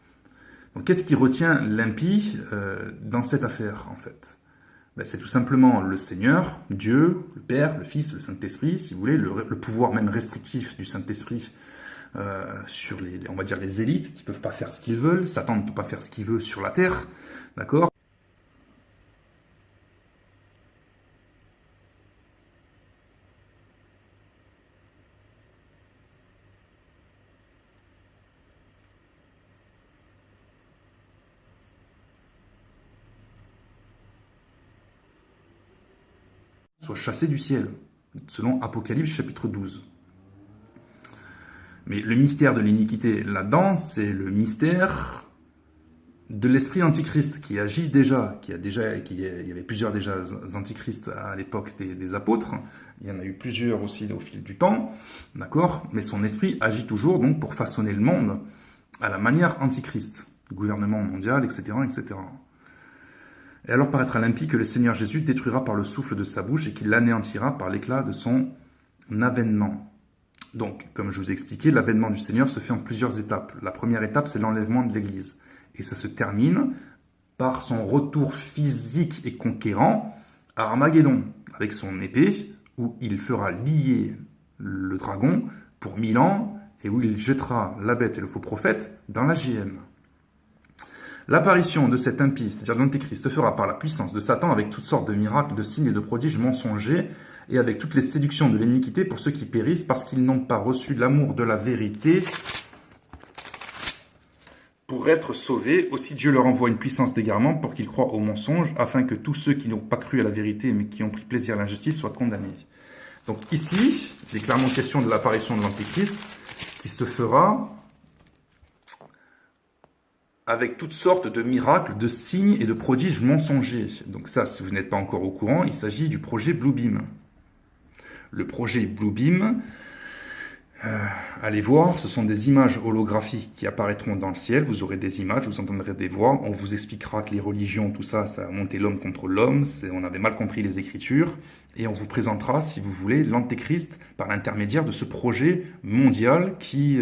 Donc, qu'est-ce qui retient l'impie dans cette affaire, en fait? C'est tout simplement le Seigneur, Dieu, le Père, le Fils, le Saint-Esprit, si vous voulez, le pouvoir même restrictif du Saint-Esprit sur on va dire les élites qui ne peuvent pas faire ce qu'ils veulent. Satan ne peut pas faire ce qu'il veut sur la terre, d'accord ? Soit chassé du ciel, selon Apocalypse chapitre 12. Mais le mystère de l'iniquité là-dedans, c'est le mystère de l'esprit antichrist qui agit déjà, il y avait plusieurs déjà antichrists à l'époque des apôtres, il y en a eu plusieurs aussi au fil du temps, d'accord ? Mais son esprit agit toujours donc pour façonner le monde à la manière antichrist, gouvernement mondial, etc., etc. Et alors paraîtra l'impie que le Seigneur Jésus détruira par le souffle de sa bouche et qu'il l'anéantira par l'éclat de son avènement. Donc, comme je vous ai expliqué, l'avènement du Seigneur se fait en plusieurs étapes. La première étape, c'est l'enlèvement de l'Église. Et ça se termine par son retour physique et conquérant à Armageddon, avec son épée, où il fera lier le dragon pour 1000 ans, et où il jettera la bête et le faux prophète dans la géhenne. L'apparition de cet impie, c'est-à-dire de l'Antéchrist, se fera par la puissance de Satan avec toutes sortes de miracles, de signes et de prodiges mensongers et avec toutes les séductions de l'iniquité pour ceux qui périssent parce qu'ils n'ont pas reçu l'amour de la vérité pour être sauvés. Aussi Dieu leur envoie une puissance d'égarement pour qu'ils croient au mensonge afin que tous ceux qui n'ont pas cru à la vérité mais qui ont pris plaisir à l'injustice soient condamnés. Donc ici, c'est clairement question de l'apparition de l'Antéchrist qui se fera avec toutes sortes de miracles, de signes et de prodiges mensongers. Donc ça, si vous n'êtes pas encore au courant, il s'agit du projet Bluebeam. Le projet Bluebeam, allez voir, ce sont des images holographiques qui apparaîtront dans le ciel. Vous aurez des images, vous entendrez des voix. On vous expliquera que les religions, tout ça, ça a monté l'homme contre l'homme. On avait mal compris les Écritures. Et on vous présentera, si vous voulez, l'Antéchrist par l'intermédiaire de ce projet mondial qui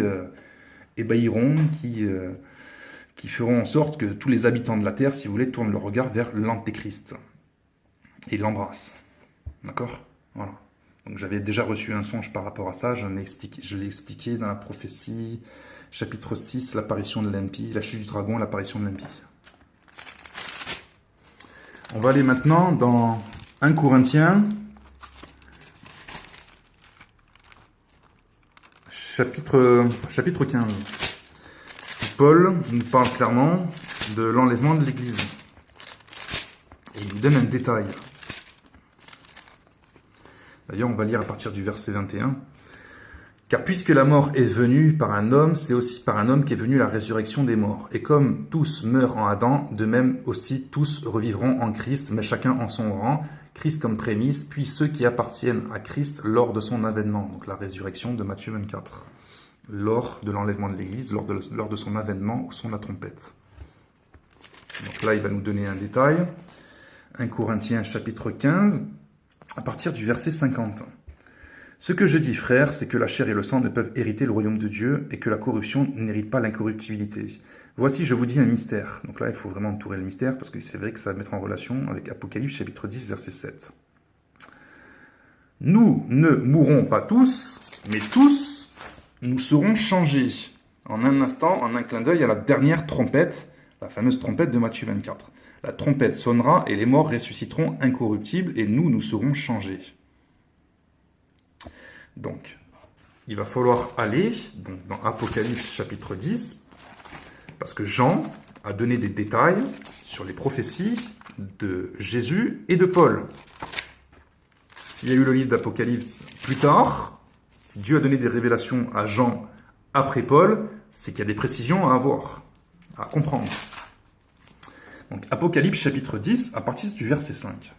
ébahiront, qui feront en sorte que tous les habitants de la Terre, si vous voulez, tournent leur regard vers l'Antéchrist et l'embrassent. D'accord? Voilà. Donc j'avais déjà reçu un songe par rapport à ça, je l'ai expliqué dans la prophétie, chapitre 6, l'apparition de l'impie, la chute du dragon, l'apparition de l'impie. On va aller maintenant dans 1 Corinthiens, chapitre 15. Paul nous parle clairement de l'enlèvement de l'Église. Et il nous donne un détail. D'ailleurs, on va lire à partir du verset 21. « Car puisque la mort est venue par un homme, c'est aussi par un homme qu'est venue la résurrection des morts. Et comme tous meurent en Adam, de même aussi tous revivront en Christ, mais chacun en son rang, Christ comme prémisse, puis ceux qui appartiennent à Christ lors de son avènement. » Donc la résurrection de Matthieu 24. Lors de l'enlèvement de l'Église, lors de son avènement au son de la trompette. Donc là, il va nous donner un détail. 1 Corinthiens chapitre 15, à partir du verset 50. « Ce que je dis, frères, c'est que la chair et le sang ne peuvent hériter le royaume de Dieu et que la corruption n'hérite pas l'incorruptibilité. Voici, je vous dis un mystère. » Donc là, il faut vraiment entourer le mystère parce que c'est vrai que ça va mettre en relation avec Apocalypse chapitre 10, verset 7. « Nous ne mourrons pas tous, mais tous, nous serons changés en un instant, en un clin d'œil à la dernière trompette, la fameuse trompette de Matthieu 24. La trompette sonnera et les morts ressusciteront incorruptibles et nous serons changés. Donc, il va falloir aller dans Apocalypse chapitre 10, parce que Jean a donné des détails sur les prophéties de Jésus et de Paul. S'il y a eu le livre d'Apocalypse plus tard, si Dieu a donné des révélations à Jean après Paul, c'est qu'il y a des précisions à avoir, à comprendre. Donc Apocalypse chapitre 10, à partir du verset 5.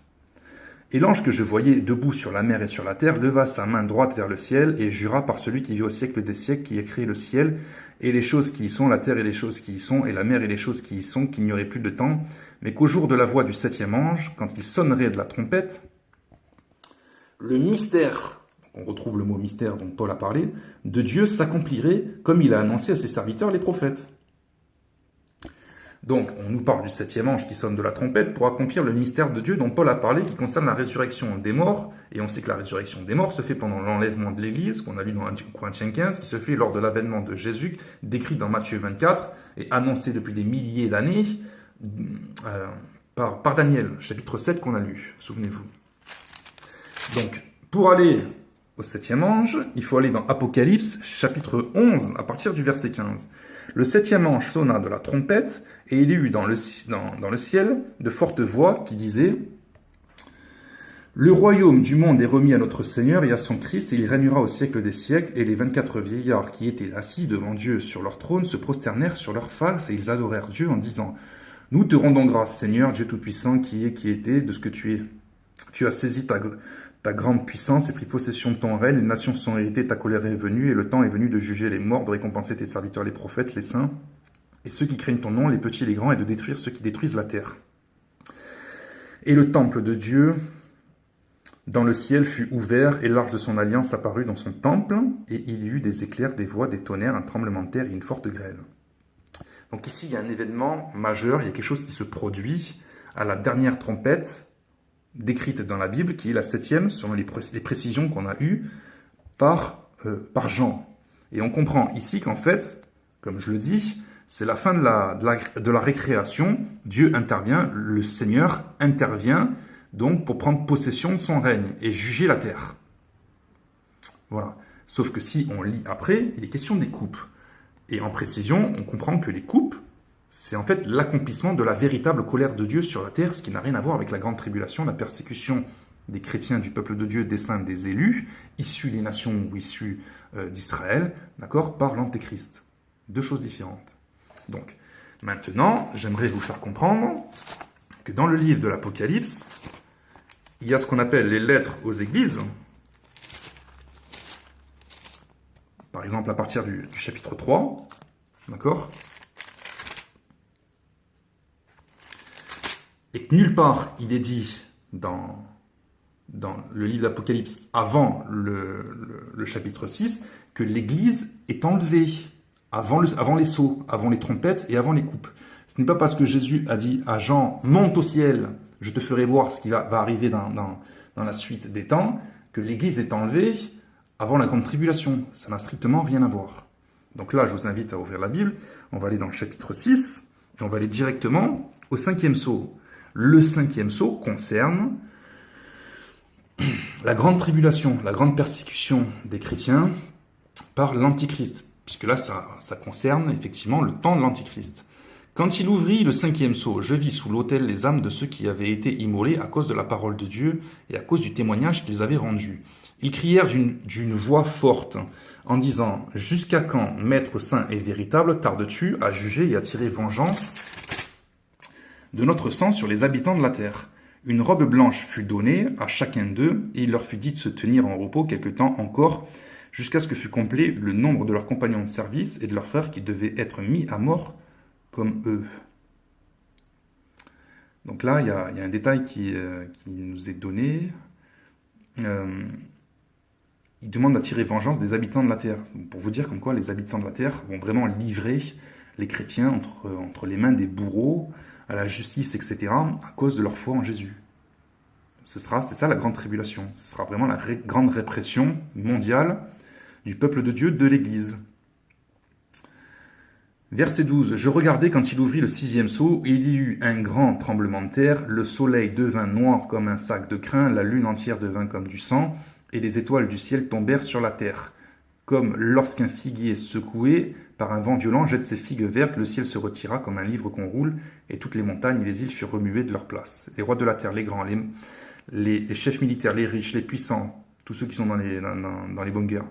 « Et l'ange que je voyais debout sur la mer et sur la terre leva sa main droite vers le ciel et jura par celui qui vit au siècle des siècles, qui a créé le ciel et les choses qui y sont, la terre et les choses qui y sont, et la mer et les choses qui y sont, qu'il n'y aurait plus de temps, mais qu'au jour de la voix du septième ange, quand il sonnerait de la trompette, le mystère... » on retrouve le mot mystère dont Paul a parlé, de Dieu s'accomplirait comme il a annoncé à ses serviteurs les prophètes. Donc, on nous parle du septième ange qui sonne de la trompette pour accomplir le mystère de Dieu dont Paul a parlé, qui concerne la résurrection des morts, et on sait que la résurrection des morts se fait pendant l'enlèvement de l'Église, qu'on a lu dans 1 Corinthiens 15, qui se fait lors de l'avènement de Jésus, décrit dans Matthieu 24, et annoncé depuis des milliers d'années par Daniel, chapitre 7 qu'on a lu, souvenez-vous. Donc, pour aller au septième ange, il faut aller dans Apocalypse, chapitre 11, à partir du verset 15. Le septième ange sonna de la trompette, et il y eut dans le ciel de fortes voix qui disaient « Le royaume du monde est remis à notre Seigneur et à son Christ, et il régnera au siècle des siècles. » Et les 24 vieillards qui étaient assis devant Dieu sur leur trône se prosternèrent sur leur face, et ils adorèrent Dieu en disant « Nous te rendons grâce, Seigneur, Dieu Tout-Puissant, qui est, qui était, de ce que tu es. Tu as saisi ta grande puissance et pris possession de ton règne, les nations sont héritées, ta colère est venue, et le temps est venu de juger les morts, de récompenser tes serviteurs, les prophètes, les saints, et ceux qui craignent ton nom, les petits et les grands, et de détruire ceux qui détruisent la terre. Et le temple de Dieu dans le ciel fut ouvert, et l'arche de son alliance apparut dans son temple, et il y eut des éclairs, des voix, des tonnerres, un tremblement de terre et une forte grêle. Donc ici, il y a un événement majeur, il y a quelque chose qui se produit à la dernière trompette, décrite dans la Bible, qui est la septième, selon les précisions qu'on a eues par Jean. Et on comprend ici qu'en fait, comme je le dis, c'est la fin de la récréation. Dieu intervient, le Seigneur intervient donc pour prendre possession de son règne et juger la terre. Voilà. Sauf que si on lit après, il est question des coupes. Et en précision, on comprend que les coupes, c'est en fait l'accomplissement de la véritable colère de Dieu sur la terre, ce qui n'a rien à voir avec la grande tribulation, la persécution des chrétiens, du peuple de Dieu, des saints, des élus, issus des nations ou issus d'Israël, d'accord, par l'Antéchrist. Deux choses différentes. Donc, Maintenant, j'aimerais vous faire comprendre que dans le livre de l'Apocalypse, il y a ce qu'on appelle les lettres aux églises. Par exemple, à partir du chapitre 3, d'accord? Et que nulle part, il est dit dans le livre d'Apocalypse, avant le chapitre 6, que l'Église est enlevée avant les sceaux, avant les trompettes et avant les coupes. Ce n'est pas parce que Jésus a dit à Jean, monte au ciel, je te ferai voir ce qui va arriver dans la suite des temps, que l'Église est enlevée avant la grande tribulation. Ça n'a strictement rien à voir. Donc là, je vous invite à ouvrir la Bible, on va aller dans le chapitre 6, et on va aller directement au 5e sceau. Le 5e sceau concerne la grande tribulation, la grande persécution des chrétiens par l'Antichrist, puisque là, ça concerne effectivement le temps de l'Antichrist. Quand il ouvrit le 5e sceau, je vis sous l'autel les âmes de ceux qui avaient été immolés à cause de la parole de Dieu et à cause du témoignage qu'ils avaient rendu. Ils crièrent d'une voix forte en disant « Jusqu'à quand, Maître saint et véritable, tardes-tu à juger et à tirer vengeance de notre sang sur les habitants de la terre ?» Une robe blanche fut donnée à chacun d'eux, et il leur fut dit de se tenir en repos quelque temps encore, jusqu'à ce que fût complet le nombre de leurs compagnons de service et de leurs frères qui devaient être mis à mort comme eux. Donc là, il y a un détail qui nous est donné. Il demande à tirer vengeance des habitants de la terre. Pour vous dire comme quoi les habitants de la terre vont vraiment livrer les chrétiens entre les mains des bourreaux, à la justice, etc., à cause de leur foi en Jésus. C'est ça la grande tribulation. Ce sera vraiment la grande répression mondiale du peuple de Dieu, de l'Église. Verset 12. Je regardais quand il ouvrit le 6e sceau, et il y eut un grand tremblement de terre, le soleil devint noir comme un sac de crin, la lune entière devint comme du sang, et les étoiles du ciel tombèrent sur la terre. Comme lorsqu'un figuier secoué par un vent violent jette ses figues vertes, le ciel se retira comme un livre qu'on roule, et toutes les montagnes et les îles furent remuées de leur place. Les rois de la terre, les grands, les chefs militaires, les riches, les puissants, tous ceux qui sont dans les bunkers,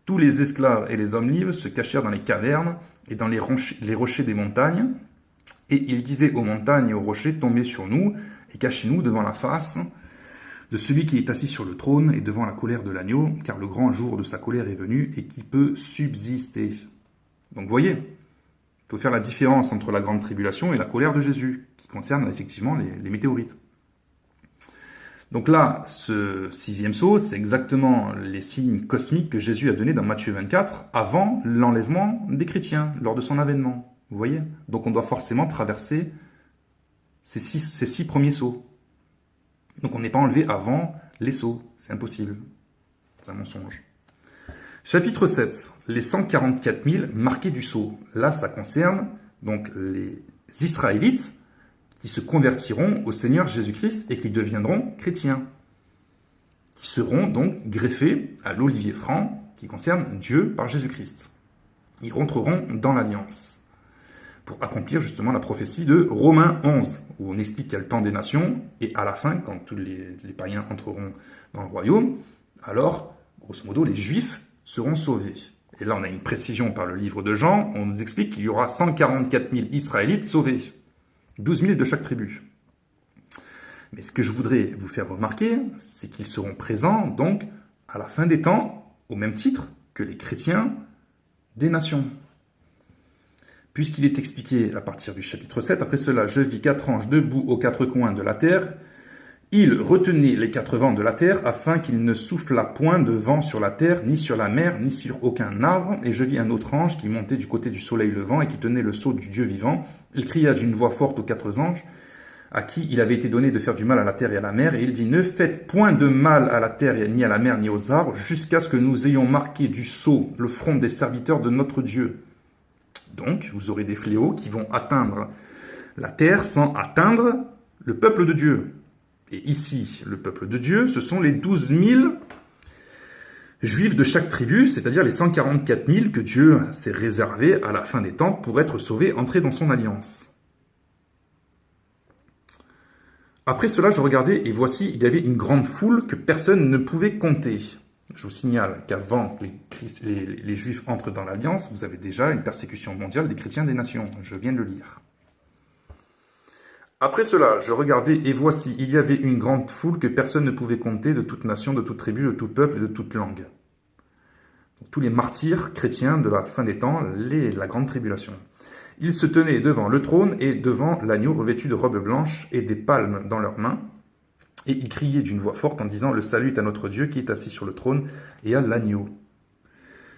tous les esclaves et les hommes libres se cachèrent dans les cavernes et dans les rochers des montagnes, et ils disaient aux montagnes et aux rochers, tombez sur nous et cachez-nous devant la face de celui qui est assis sur le trône et devant la colère de l'agneau, car le grand jour de sa colère est venu et qui peut subsister. Donc vous voyez, il faut faire la différence entre la grande tribulation et la colère de Jésus, qui concerne effectivement les météorites. Donc là, ce 6e sceau, c'est exactement les signes cosmiques que Jésus a donnés dans Matthieu 24, avant l'enlèvement des chrétiens, lors de son avènement. Vous voyez? Donc on doit forcément traverser ces six premiers sceaux. Donc on n'est pas enlevé avant les sceaux, c'est impossible. C'est un mensonge. Chapitre 7, les 144 000 marqués du sceau. Là, ça concerne donc les Israélites qui se convertiront au Seigneur Jésus-Christ et qui deviendront chrétiens, qui seront donc greffés à l'olivier franc qui concerne Dieu par Jésus-Christ. Ils rentreront dans l'alliance pour accomplir justement la prophétie de Romains 11, où on explique qu'il y a le temps des nations, et à la fin, quand tous les païens entreront dans le royaume, alors, grosso modo, les Juifs seront sauvés. Et là, on a une précision par le livre de Jean, on nous explique qu'il y aura 144 000 Israélites sauvés, 12 000 de chaque tribu. Mais ce que je voudrais vous faire remarquer, c'est qu'ils seront présents, donc, à la fin des temps, au même titre que les chrétiens des nations. Puisqu'il est expliqué à partir du chapitre 7, après cela, je vis 4 anges debout aux 4 coins de la terre. Ils retenaient les 4 vents de la terre, afin qu'il ne soufflât point de vent sur la terre, ni sur la mer, ni sur aucun arbre. Et je vis un autre ange qui montait du côté du soleil levant et qui tenait le sceau du Dieu vivant. Il cria d'une voix forte aux 4 anges, à qui il avait été donné de faire du mal à la terre et à la mer. Et il dit, ne faites point de mal à la terre, ni à la mer, ni aux arbres, jusqu'à ce que nous ayons marqué du sceau le front des serviteurs de notre Dieu. Donc, vous aurez des fléaux qui vont atteindre la terre sans atteindre le peuple de Dieu. Et ici, le peuple de Dieu, ce sont les 12 000 juifs de chaque tribu, c'est-à-dire les 144 000 que Dieu s'est réservés à la fin des temps pour être sauvés, entrer dans son alliance. Après cela, je regardais et voici, il y avait une grande foule que personne ne pouvait compter. Je vous signale qu'avant que les les Juifs entrent dans l'Alliance, vous avez déjà une persécution mondiale des chrétiens des nations. Je viens de le lire. Après cela, je regardais, et voici, il y avait une grande foule que personne ne pouvait compter, de toute nation, de toute tribu, de tout peuple et de toute langue. Donc, tous les martyrs chrétiens de la fin des temps, la grande tribulation. Ils se tenaient devant le trône et devant l'agneau revêtu de robes blanches et des palmes dans leurs mains, et ils criaient d'une voix forte en disant « Le salut est à notre Dieu qui est assis sur le trône et à l'agneau. »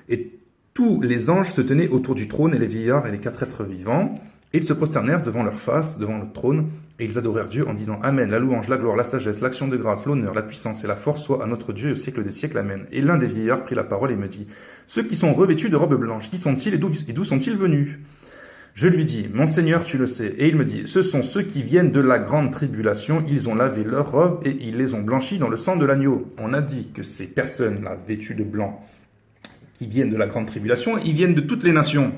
Et tous les anges se tenaient autour du trône et les vieillards et les 4 êtres vivants, et ils se prosternèrent devant leur face, devant le trône, et ils adorèrent Dieu en disant « Amen, la louange, la gloire, la sagesse, l'action de grâce, l'honneur, la puissance et la force soient à notre Dieu au siècle des siècles. Amen. » Et l'un des vieillards prit la parole et me dit « Ceux qui sont revêtus de robes blanches, qui sont-ils et d'où sont-ils venus ?» Je lui dis « Mon Seigneur, tu le sais. » Et il me dit « Ce sont ceux qui viennent de la grande tribulation, ils ont lavé leurs robes et ils les ont blanchies dans le sang de l'agneau. » On a dit que ces personnes-là, vêtues de blanc, qui viennent de la grande tribulation, ils viennent de toutes les nations.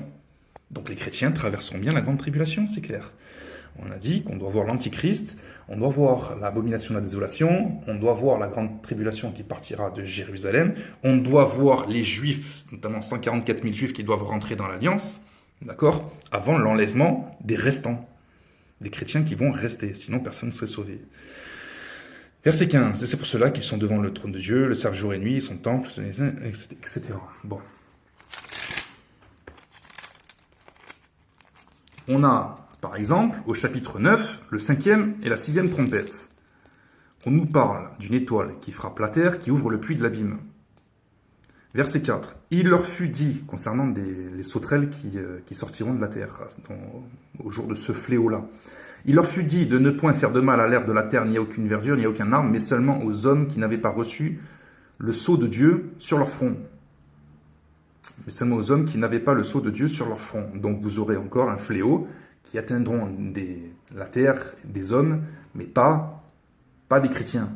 Donc les chrétiens traverseront bien la grande tribulation, c'est clair. On a dit qu'on doit voir l'Antichrist, on doit voir l'abomination de la désolation, on doit voir la grande tribulation qui partira de Jérusalem, on doit voir les Juifs, notamment 144 000 Juifs qui doivent rentrer dans l'Alliance, d'accord, avant l'enlèvement des restants, des chrétiens qui vont rester, sinon personne ne serait sauvé. Verset 15, et c'est pour cela qu'ils sont devant le trône de Dieu, le servent jour et nuit, son temple, etc. Bon. On a, par exemple, au chapitre 9, le 5e et la 6e trompette. On nous parle d'une étoile qui frappe la terre, qui ouvre le puits de l'abîme. Verset 4. Il leur fut dit, concernant les sauterelles qui sortiront de la terre, au jour de ce fléau-là, il leur fut dit de ne point faire de mal à l'herbe de la terre, ni à aucune verdure, ni à aucun arbre, mais seulement aux hommes qui n'avaient pas reçu le sceau de Dieu sur leur front. Mais seulement aux hommes qui n'avaient pas le sceau de Dieu sur leur front. Donc vous aurez encore un fléau qui atteindront la terre, des hommes, mais pas des chrétiens.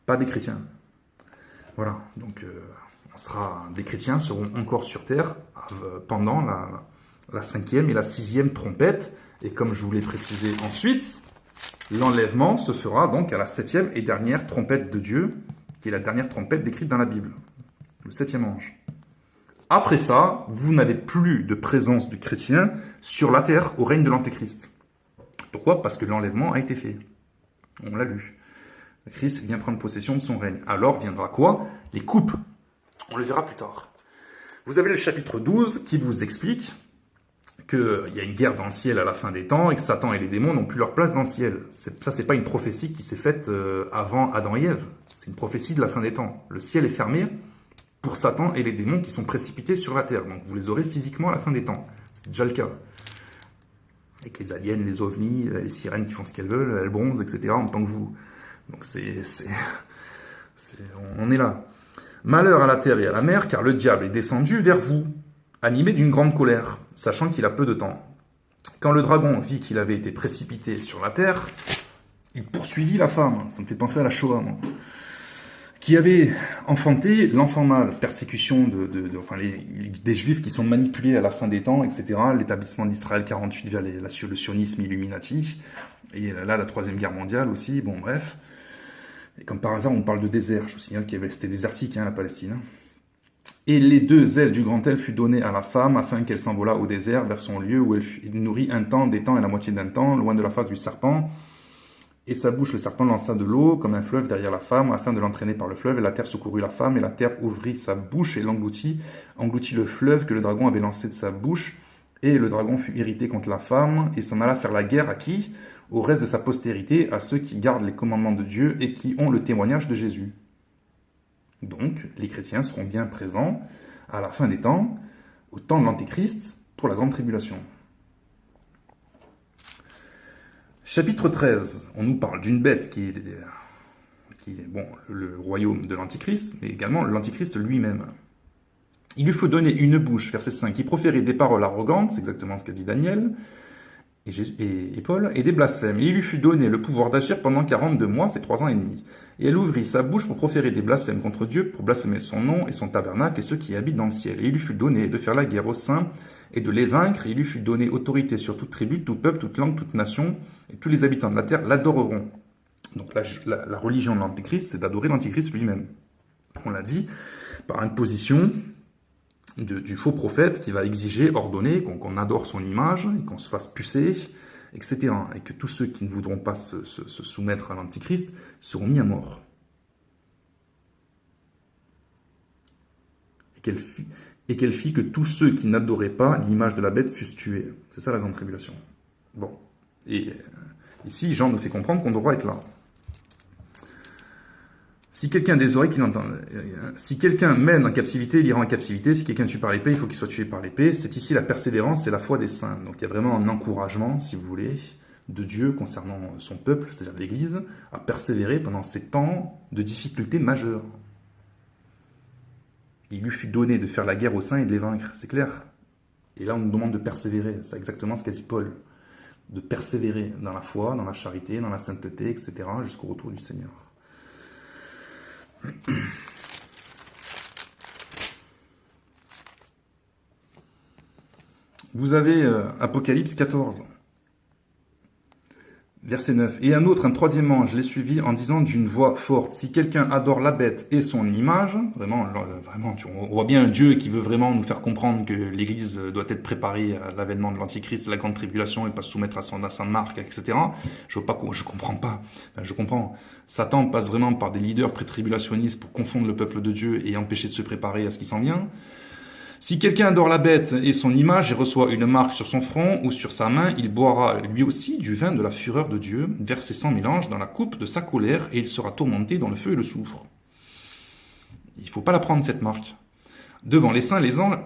Pas des chrétiens. Voilà, donc des chrétiens seront encore sur terre pendant la 5e et la 6e trompette. Et comme je vous l'ai précisé ensuite, l'enlèvement se fera donc à la 7e et dernière trompette de Dieu, qui est la dernière trompette décrite dans la Bible. Le 7e ange. Après ça, vous n'avez plus de présence du chrétien sur la terre au règne de l'Antéchrist. Pourquoi? Parce que l'enlèvement a été fait. On l'a lu. Le Christ vient prendre possession de son règne. Alors viendra quoi? Les coupes. On le verra plus tard. Vous avez le chapitre 12 qui vous explique qu'il y a une guerre dans le ciel à la fin des temps et que Satan et les démons n'ont plus leur place dans le ciel. Ça, c'est pas une prophétie qui s'est faite avant Adam et Ève. C'est une prophétie de la fin des temps. Le ciel est fermé pour Satan et les démons qui sont précipités sur la terre. Donc vous les aurez physiquement à la fin des temps. C'est déjà le cas. Avec les aliens, les ovnis, les sirènes qui font ce qu'elles veulent, elles bronzent, etc. en même temps que vous. Donc on est là. Malheur à la terre et à la mer, car le diable est descendu vers vous, animé d'une grande colère, sachant qu'il a peu de temps. Quand le dragon vit qu'il avait été précipité sur la terre, il poursuivit la femme. Ça me fait penser à la Shoah, moi. Qui avait enfanté l'enfant mâle, persécution des Juifs qui sont manipulés à la fin des temps, etc. L'établissement d'Israël 48 vers le sionisme Illuminati, et là la Troisième Guerre mondiale aussi, bon bref. Et comme par hasard, on parle de désert, je vous signale que c'était désertique, la Palestine. Et les 2 ailes du grand aile furent données à la femme, afin qu'elle s'envolât au désert, vers son lieu où elle fut nourrie un temps, des temps et la moitié d'un temps, loin de la face du serpent. Et sa bouche, le serpent lança de l'eau, comme un fleuve derrière la femme, afin de l'entraîner par le fleuve. Et la terre secourut la femme, et la terre ouvrit sa bouche et engloutit le fleuve que le dragon avait lancé de sa bouche. Et le dragon fut irrité contre la femme, et s'en alla faire la guerre à qui? Au reste de sa postérité, à ceux qui gardent les commandements de Dieu et qui ont le témoignage de Jésus. Donc, les chrétiens seront bien présents à la fin des temps, au temps de l'Antéchrist, pour la grande tribulation. Chapitre 13, on nous parle d'une bête qui est le royaume de l'Antichrist, mais également l'Antichrist lui-même. Il lui faut donner une bouche, verset 5, qui proférait des paroles arrogantes, c'est exactement ce qu'a dit Daniel et Paul, et des blasphèmes. Et il lui fut donné le pouvoir d'agir pendant 42 mois, c'est 3 ans et demi. Et elle ouvrit sa bouche pour proférer des blasphèmes contre Dieu, pour blasphémer son nom et son tabernacle et ceux qui habitent dans le ciel. Et il lui fut donné de faire la guerre aux saints et de les vaincre. Et il lui fut donné autorité sur toute tribu, tout peuple, toute langue, toute nation, et tous les habitants de la terre l'adoreront. Donc la religion de l'Antéchrist, c'est d'adorer l'Antéchrist lui-même. On l'a dit, par imposition du faux prophète qui va exiger, ordonner qu'on adore son image et qu'on se fasse pucer, etc. Et que tous ceux qui ne voudront pas se soumettre à l'Antichrist seront mis à mort. Et qu'elle fit que tous ceux qui n'adoraient pas l'image de la bête fussent tués. C'est ça la grande tribulation. Bon. Et ici, Jean nous fait comprendre qu'on devra être là. Si quelqu'un a des oreilles, qu'il entende. Si quelqu'un mène en captivité, il ira en captivité. Si quelqu'un tue par l'épée, il faut qu'il soit tué par l'épée. C'est ici la persévérance, c'est la foi des saints. Donc il y a vraiment un encouragement, si vous voulez, de Dieu concernant son peuple, c'est-à-dire l'Église, à persévérer pendant ces temps de difficultés majeures. Il lui fut donné de faire la guerre aux saints et de les vaincre, c'est clair. Et là, on nous demande de persévérer. C'est exactement ce qu'a dit Paul. De persévérer dans la foi, dans la charité, dans la sainteté, etc., jusqu'au retour du Seigneur. Vous avez Apocalypse 14. Verset 9. Et un troisième ange les suivit en disant d'une voix forte, si quelqu'un adore la bête et son image, vraiment, on voit bien un Dieu qui veut vraiment nous faire comprendre que l'Église doit être préparée à l'avènement de l'Antichrist, la grande tribulation, et pas se soumettre à sa marque, etc. Je comprends pas. Je comprends. Satan passe vraiment par des leaders pré-tribulationnistes pour confondre le peuple de Dieu et empêcher de se préparer à ce qui s'en vient. Si quelqu'un adore la bête et son image et reçoit une marque sur son front ou sur sa main, il boira lui aussi du vin de la fureur de Dieu, versé sans mélange dans la coupe de sa colère, et il sera tourmenté dans le feu et le soufre. Il ne faut pas la prendre, cette marque. Devant les saints, les anges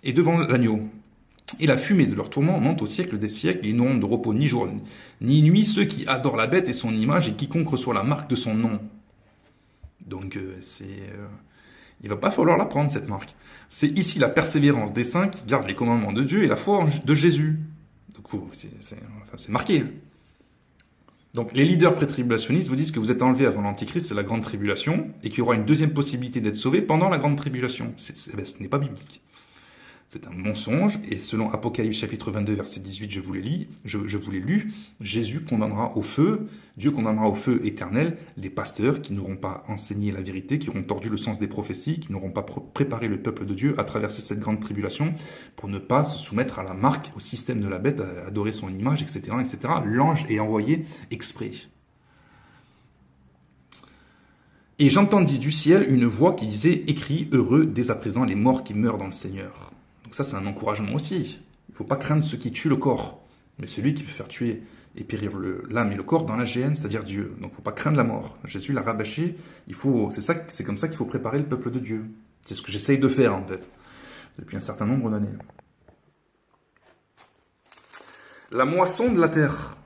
et devant l'agneau. Et la fumée de leur tourment monte au siècle des siècles, et ils n'auront de repos ni jour ni nuit ceux qui adorent la bête et son image, et quiconque reçoit la marque de son nom. Donc il ne va pas falloir la prendre, cette marque. C'est ici la persévérance des saints qui gardent les commandements de Dieu et la foi de Jésus. Donc c'est marqué. Donc les leaders pré-tribulationnistes vous disent que vous êtes enlevés avant l'Antichrist, c'est la grande tribulation, et qu'il y aura une deuxième possibilité d'être sauvé pendant la grande tribulation. Ce n'est pas biblique. C'est un mensonge, et selon Apocalypse chapitre 22, verset 18, je vous l'ai lu, Jésus condamnera au feu, Dieu condamnera au feu éternel les pasteurs qui n'auront pas enseigné la vérité, qui auront tordu le sens des prophéties, qui n'auront pas préparé le peuple de Dieu à traverser cette grande tribulation pour ne pas se soumettre à la marque, au système de la bête, à adorer son image, etc., etc. L'ange est envoyé exprès. Et j'entendis du ciel une voix qui disait « Écris, heureux dès à présent les morts qui meurent dans le Seigneur ». Donc ça, c'est un encouragement aussi. Il ne faut pas craindre ceux qui tuent le corps, mais celui qui peut faire tuer et périr l'âme et le corps dans la géhenne, c'est-à-dire Dieu. Donc il ne faut pas craindre la mort. Jésus l'a rabâché. C'est comme ça qu'il faut préparer le peuple de Dieu. C'est ce que j'essaye de faire, en fait, depuis un certain nombre d'années. La moisson de la terre.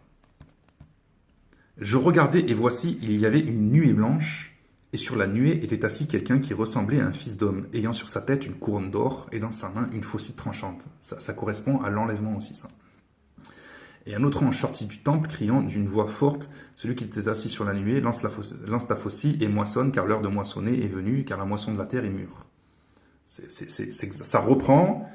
Je regardais et voici, il y avait une nuée blanche, et sur la nuée était assis quelqu'un qui ressemblait à un fils d'homme, ayant sur sa tête une couronne d'or et dans sa main une faucille tranchante. Ça correspond à l'enlèvement aussi, ça. Et un autre ange sortit du temple, criant d'une voix forte, celui qui était assis sur la nuée, lance ta faucille et moissonne, car l'heure de moissonner est venue, car la moisson de la terre est mûre. Ça reprend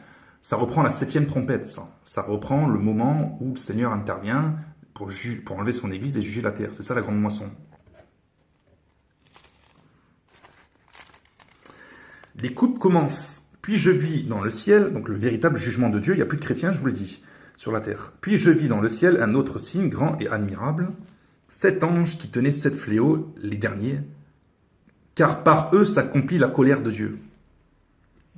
la 7e trompette, ça. Ça reprend le moment où le Seigneur intervient pour enlever son église et juger la terre. C'est ça la grande moisson. Les coupes commencent. Puis je vis dans le ciel, donc le véritable jugement de Dieu, il n'y a plus de chrétiens, je vous l'ai dit, sur la terre. Puis je vis dans le ciel un autre signe grand et admirable, 7 anges qui tenaient 7 fléaux, les derniers, car par eux s'accomplit la colère de Dieu.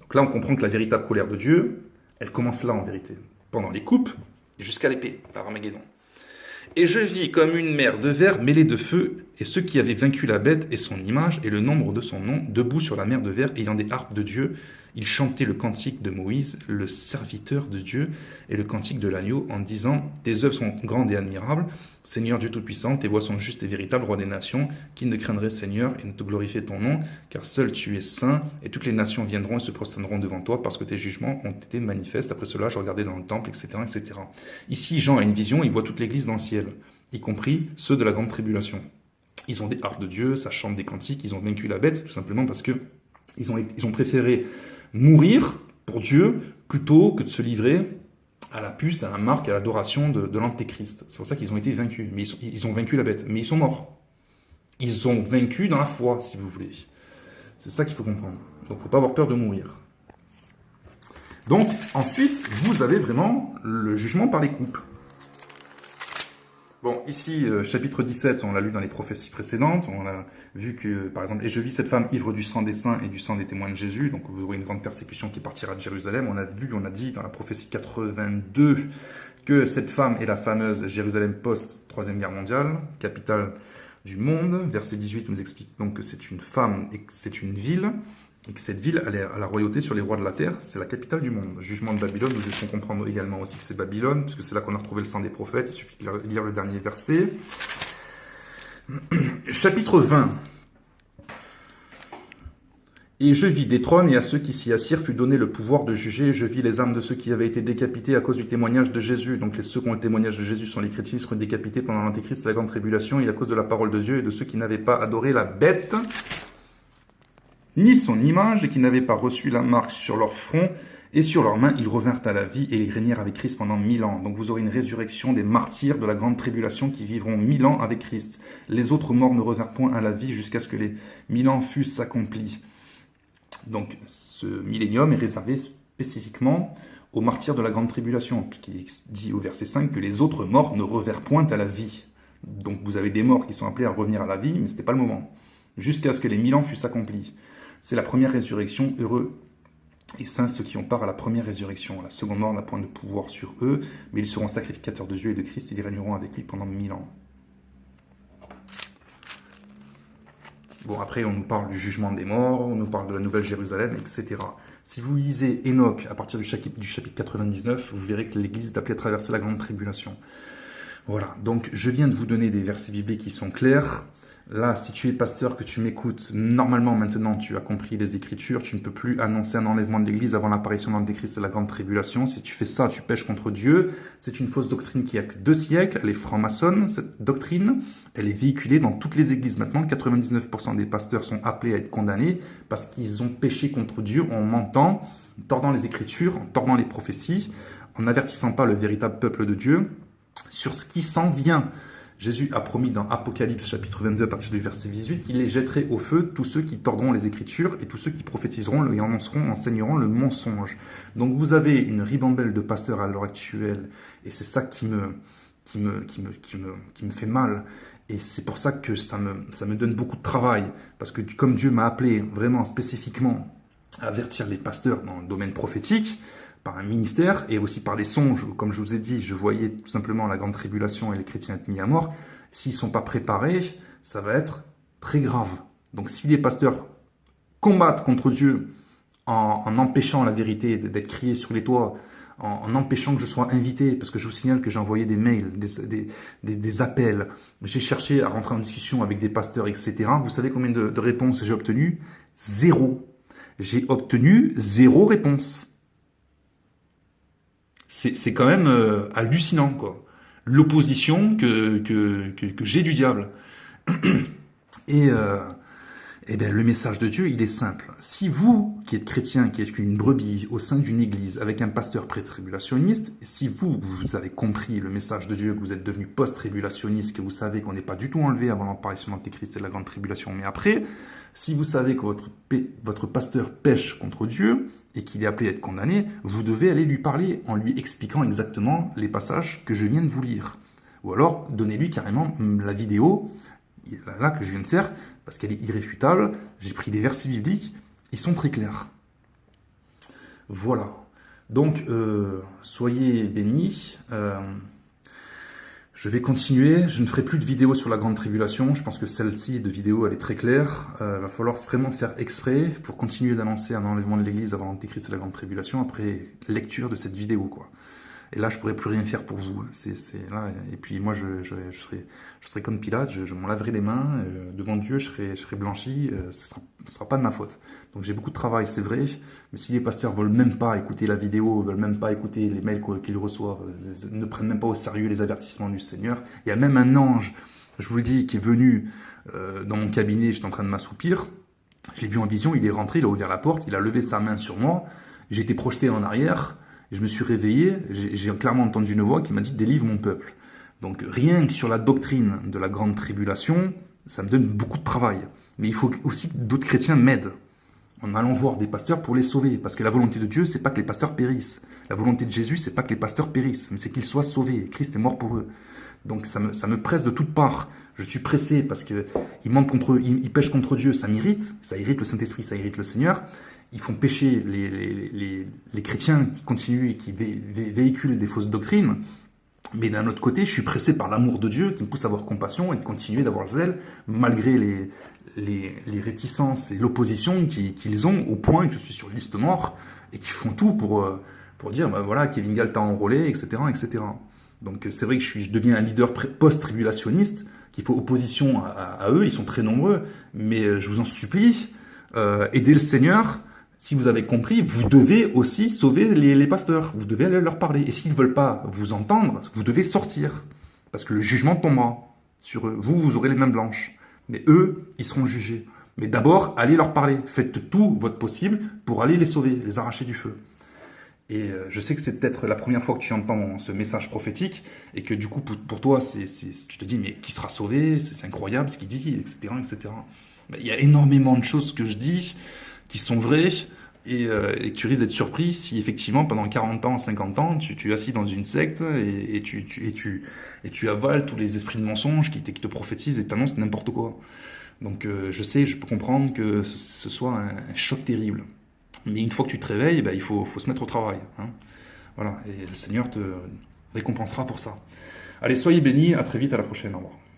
Donc là, on comprend que la véritable colère de Dieu, elle commence là en vérité, pendant les coupes, jusqu'à l'épée, par Armageddon. Et je vis comme une mer de verre mêlée de feu, et ceux qui avaient vaincu la bête et son image et le nombre de son nom, debout sur la mer de verre, ayant des harpes de Dieu, ils chantaient le cantique de Moïse, le serviteur de Dieu, et le cantique de l'agneau, en disant « Tes œuvres sont grandes et admirables, Seigneur Dieu Tout-Puissant, tes voies sont justes et véritables, Roi des nations, qui ne craindrait Seigneur et ne te glorifier ton nom, car seul tu es saint, et toutes les nations viendront et se prosterneront devant toi, parce que tes jugements ont été manifestes. Après cela, je regardais dans le temple, etc. etc. » Ici, Jean a une vision, il voit toute l'église dans le ciel, y compris ceux de la grande tribulation. Ils ont des harpes de Dieu, ça chante des cantiques, ils ont vaincu la bête, tout simplement parce que ils ont préféré mourir pour Dieu plutôt que de se livrer à la puce, à la marque, à l'adoration de l'Antéchrist. C'est pour ça qu'ils ont été vaincus. Mais ils ont vaincu la bête. Mais ils sont morts. Ils ont vaincu dans la foi, si vous voulez. C'est ça qu'il faut comprendre. Donc, il ne faut pas avoir peur de mourir. Donc, ensuite, vous avez vraiment le jugement par les coupes. Bon, ici, chapitre 17, on l'a lu dans les prophéties précédentes. On a vu que, par exemple, « Et je vis cette femme ivre du sang des saints et du sang des témoins de Jésus. » Donc, vous aurez une grande persécution qui partira de Jérusalem. On a dit dans la prophétie 82 que cette femme est la fameuse Jérusalem post-Troisième Guerre mondiale, capitale du monde. Verset 18 nous explique donc que c'est une femme et que c'est une ville. Et que cette ville, elle est à la royauté sur les rois de la terre, c'est la capitale du monde. Jugement de Babylone, nous laissons comprendre également aussi que c'est Babylone, puisque c'est là qu'on a retrouvé le sang des prophètes. Il suffit de lire le dernier verset. Chapitre 20. Et je vis des trônes, et à ceux qui s'y assirent fut donné le pouvoir de juger. Je vis les âmes de ceux qui avaient été décapités à cause du témoignage de Jésus. Donc ceux qui ont le témoignage de Jésus sont les chrétiens, ils seront décapités pendant l'Antéchrist, la grande tribulation, et à cause de la parole de Dieu, et de ceux qui n'avaient pas adoré la bête, ni son image, et qui n'avaient pas reçu la marque sur leur front, et sur leurs mains, ils revinrent à la vie, et ils régnèrent avec Christ pendant 1000 ans. Donc vous aurez une résurrection des martyrs de la grande tribulation qui vivront 1000 ans avec Christ. Les autres morts ne revinrent point à la vie jusqu'à ce que les 1000 ans fussent accomplis. Donc ce millénium est réservé spécifiquement aux martyrs de la grande tribulation, qui dit au verset 5 que les autres morts ne revinrent point à la vie. Donc vous avez des morts qui sont appelés à revenir à la vie, mais ce n'était pas le moment. Jusqu'à ce que les 1000 ans fussent accomplis. C'est la première résurrection, heureux et saints ceux qui ont part à la première résurrection. La seconde mort n'a point de pouvoir sur eux, mais ils seront sacrificateurs de Dieu et de Christ, et ils régneront avec lui pendant 1000 ans. Bon, après, on nous parle du jugement des morts, on nous parle de la Nouvelle Jérusalem, etc. Si vous lisez Enoch à partir du chapitre 99, vous verrez que l'Église est appelée à traverser la grande tribulation. Voilà, donc je viens de vous donner des versets bibliques qui sont clairs. Là, si tu es pasteur, que tu m'écoutes, normalement, maintenant, tu as compris les Écritures. Tu ne peux plus annoncer un enlèvement de l'Église avant l'apparition de l'Antéchrist et la grande tribulation. Si tu fais ça, tu pèches contre Dieu. C'est une fausse doctrine qui a que 2 siècles. Elle est franc-maçonne, cette doctrine. Elle est véhiculée dans toutes les églises maintenant. 99% des pasteurs sont appelés à être condamnés parce qu'ils ont péché contre Dieu en mentant, en tordant les Écritures, en tordant les prophéties, en n'avertissant pas le véritable peuple de Dieu sur ce qui s'en vient. Jésus a promis dans Apocalypse chapitre 22 à partir du verset 18 qu'il les jetterait au feu tous ceux qui tordront les Écritures et tous ceux qui prophétiseront et annonceront, enseigneront le mensonge. Donc vous avez une ribambelle de pasteurs à l'heure actuelle et c'est ça qui me fait mal. Et c'est pour ça que ça me donne beaucoup de travail. Parce que comme Dieu m'a appelé vraiment spécifiquement à avertir les pasteurs dans le domaine prophétique, par un ministère et aussi par les songes, comme je vous ai dit, je voyais tout simplement la grande tribulation et les chrétiens être mis à mort. S'ils ne sont pas préparés, ça va être très grave. Donc si les pasteurs combattent contre Dieu en empêchant la vérité d'être criée sur les toits, en empêchant que je sois invité, parce que je vous signale que j'ai envoyé des mails, des appels, j'ai cherché à rentrer en discussion avec des pasteurs, etc. Vous savez combien de réponses j'ai obtenues? 0. J'ai obtenu 0 réponse. C'est quand même hallucinant, quoi. L'opposition que j'ai du diable. Et bien, le message de Dieu, il est simple. Si vous, qui êtes chrétien, qui êtes une brebis au sein d'une église avec un pasteur pré-tribulationniste, si vous avez compris le message de Dieu, que vous êtes devenu post-tribulationniste, que vous savez qu'on n'est pas du tout enlevé avant l'apparition de l'Antéchrist et de la grande tribulation, mais après, si vous savez que votre pasteur pêche contre Dieu, et qu'il est appelé à être condamné, vous devez aller lui parler en lui expliquant exactement les passages que je viens de vous lire. Ou alors, donnez-lui carrément la vidéo, là, que je viens de faire, parce qu'elle est irréfutable. J'ai pris des versets bibliques, ils sont très clairs. Voilà. Donc, soyez bénis. Je vais continuer, je ne ferai plus de vidéos sur la grande tribulation, je pense que celle-ci de vidéo elle est très claire, va falloir vraiment faire exprès pour continuer d'annoncer un enlèvement de l'église avant l'Antéchrist et la grande tribulation après lecture de cette vidéo, quoi. Et là je pourrais plus rien faire pour vous, là, et puis moi je serai comme Pilate, je m'en laverai les mains, devant Dieu je serai blanchi, ce sera pas de ma faute. Donc j'ai beaucoup de travail, c'est vrai, mais si les pasteurs veulent même pas écouter la vidéo, veulent même pas écouter les mails qu'ils reçoivent, ne prennent même pas au sérieux les avertissements du Seigneur, il y a même un ange, je vous le dis, qui est venu dans mon cabinet, j'étais en train de m'assoupir, je l'ai vu en vision, il est rentré, il a ouvert la porte, il a levé sa main sur moi, j'ai été projeté en arrière, je me suis réveillé, j'ai clairement entendu une voix qui m'a dit « Délivre mon peuple ». Donc rien que sur la doctrine de la grande tribulation, ça me donne beaucoup de travail. Mais il faut aussi que d'autres chrétiens m'aident. en allant voir des pasteurs pour les sauver. Parce que la volonté de Dieu, c'est pas que les pasteurs périssent. La volonté de Jésus, c'est pas que les pasteurs périssent, mais c'est qu'ils soient sauvés. Christ est mort pour eux. Donc ça me presse de toutes parts. Je suis pressé parce qu'ils pêchent contre Dieu, ça m'irrite, ça irrite le Saint-Esprit, ça irrite le Seigneur. Ils font pécher les chrétiens qui continuent et qui véhiculent des fausses doctrines. Mais d'un autre côté, je suis pressé par l'amour de Dieu qui me pousse à avoir compassion et de continuer d'avoir zèle malgré les réticences et l'opposition qu'ils ont, au point que je suis sur liste noire et qui font tout pour dire bah voilà, Kevin Gall t'a enrôlé, etc., etc. Donc c'est vrai que je deviens un leader post-tribulationniste, qu'il faut opposition à eux, ils sont très nombreux, mais je vous en supplie, aidez le Seigneur. Si vous avez compris, vous devez aussi sauver les pasteurs. Vous devez aller leur parler. Et s'ils ne veulent pas vous entendre, vous devez sortir. Parce que le jugement tombera sur eux. Vous aurez les mains blanches. Mais eux, ils seront jugés. Mais d'abord, allez leur parler. Faites tout votre possible pour aller les sauver, les arracher du feu. Et je sais que c'est peut-être la première fois que tu entends ce message prophétique et que du coup, pour toi, tu te dis, mais qui sera sauvé? C'est incroyable ce qu'il dit, etc., etc. Ben, il y a énormément de choses que je dis qui sont vraies et que tu risques d'être surpris si effectivement pendant 40 ans, 50 ans, tu es assis dans une secte et tu avales tous les esprits de mensonge qui te prophétisent et t'annoncent n'importe quoi. Donc je peux comprendre que ce soit un choc terrible. Mais une fois que tu te réveilles, ben, il faut se mettre au travail. Hein. Voilà, et le Seigneur te récompensera pour ça. Allez, soyez bénis, à très vite, à la prochaine, au revoir.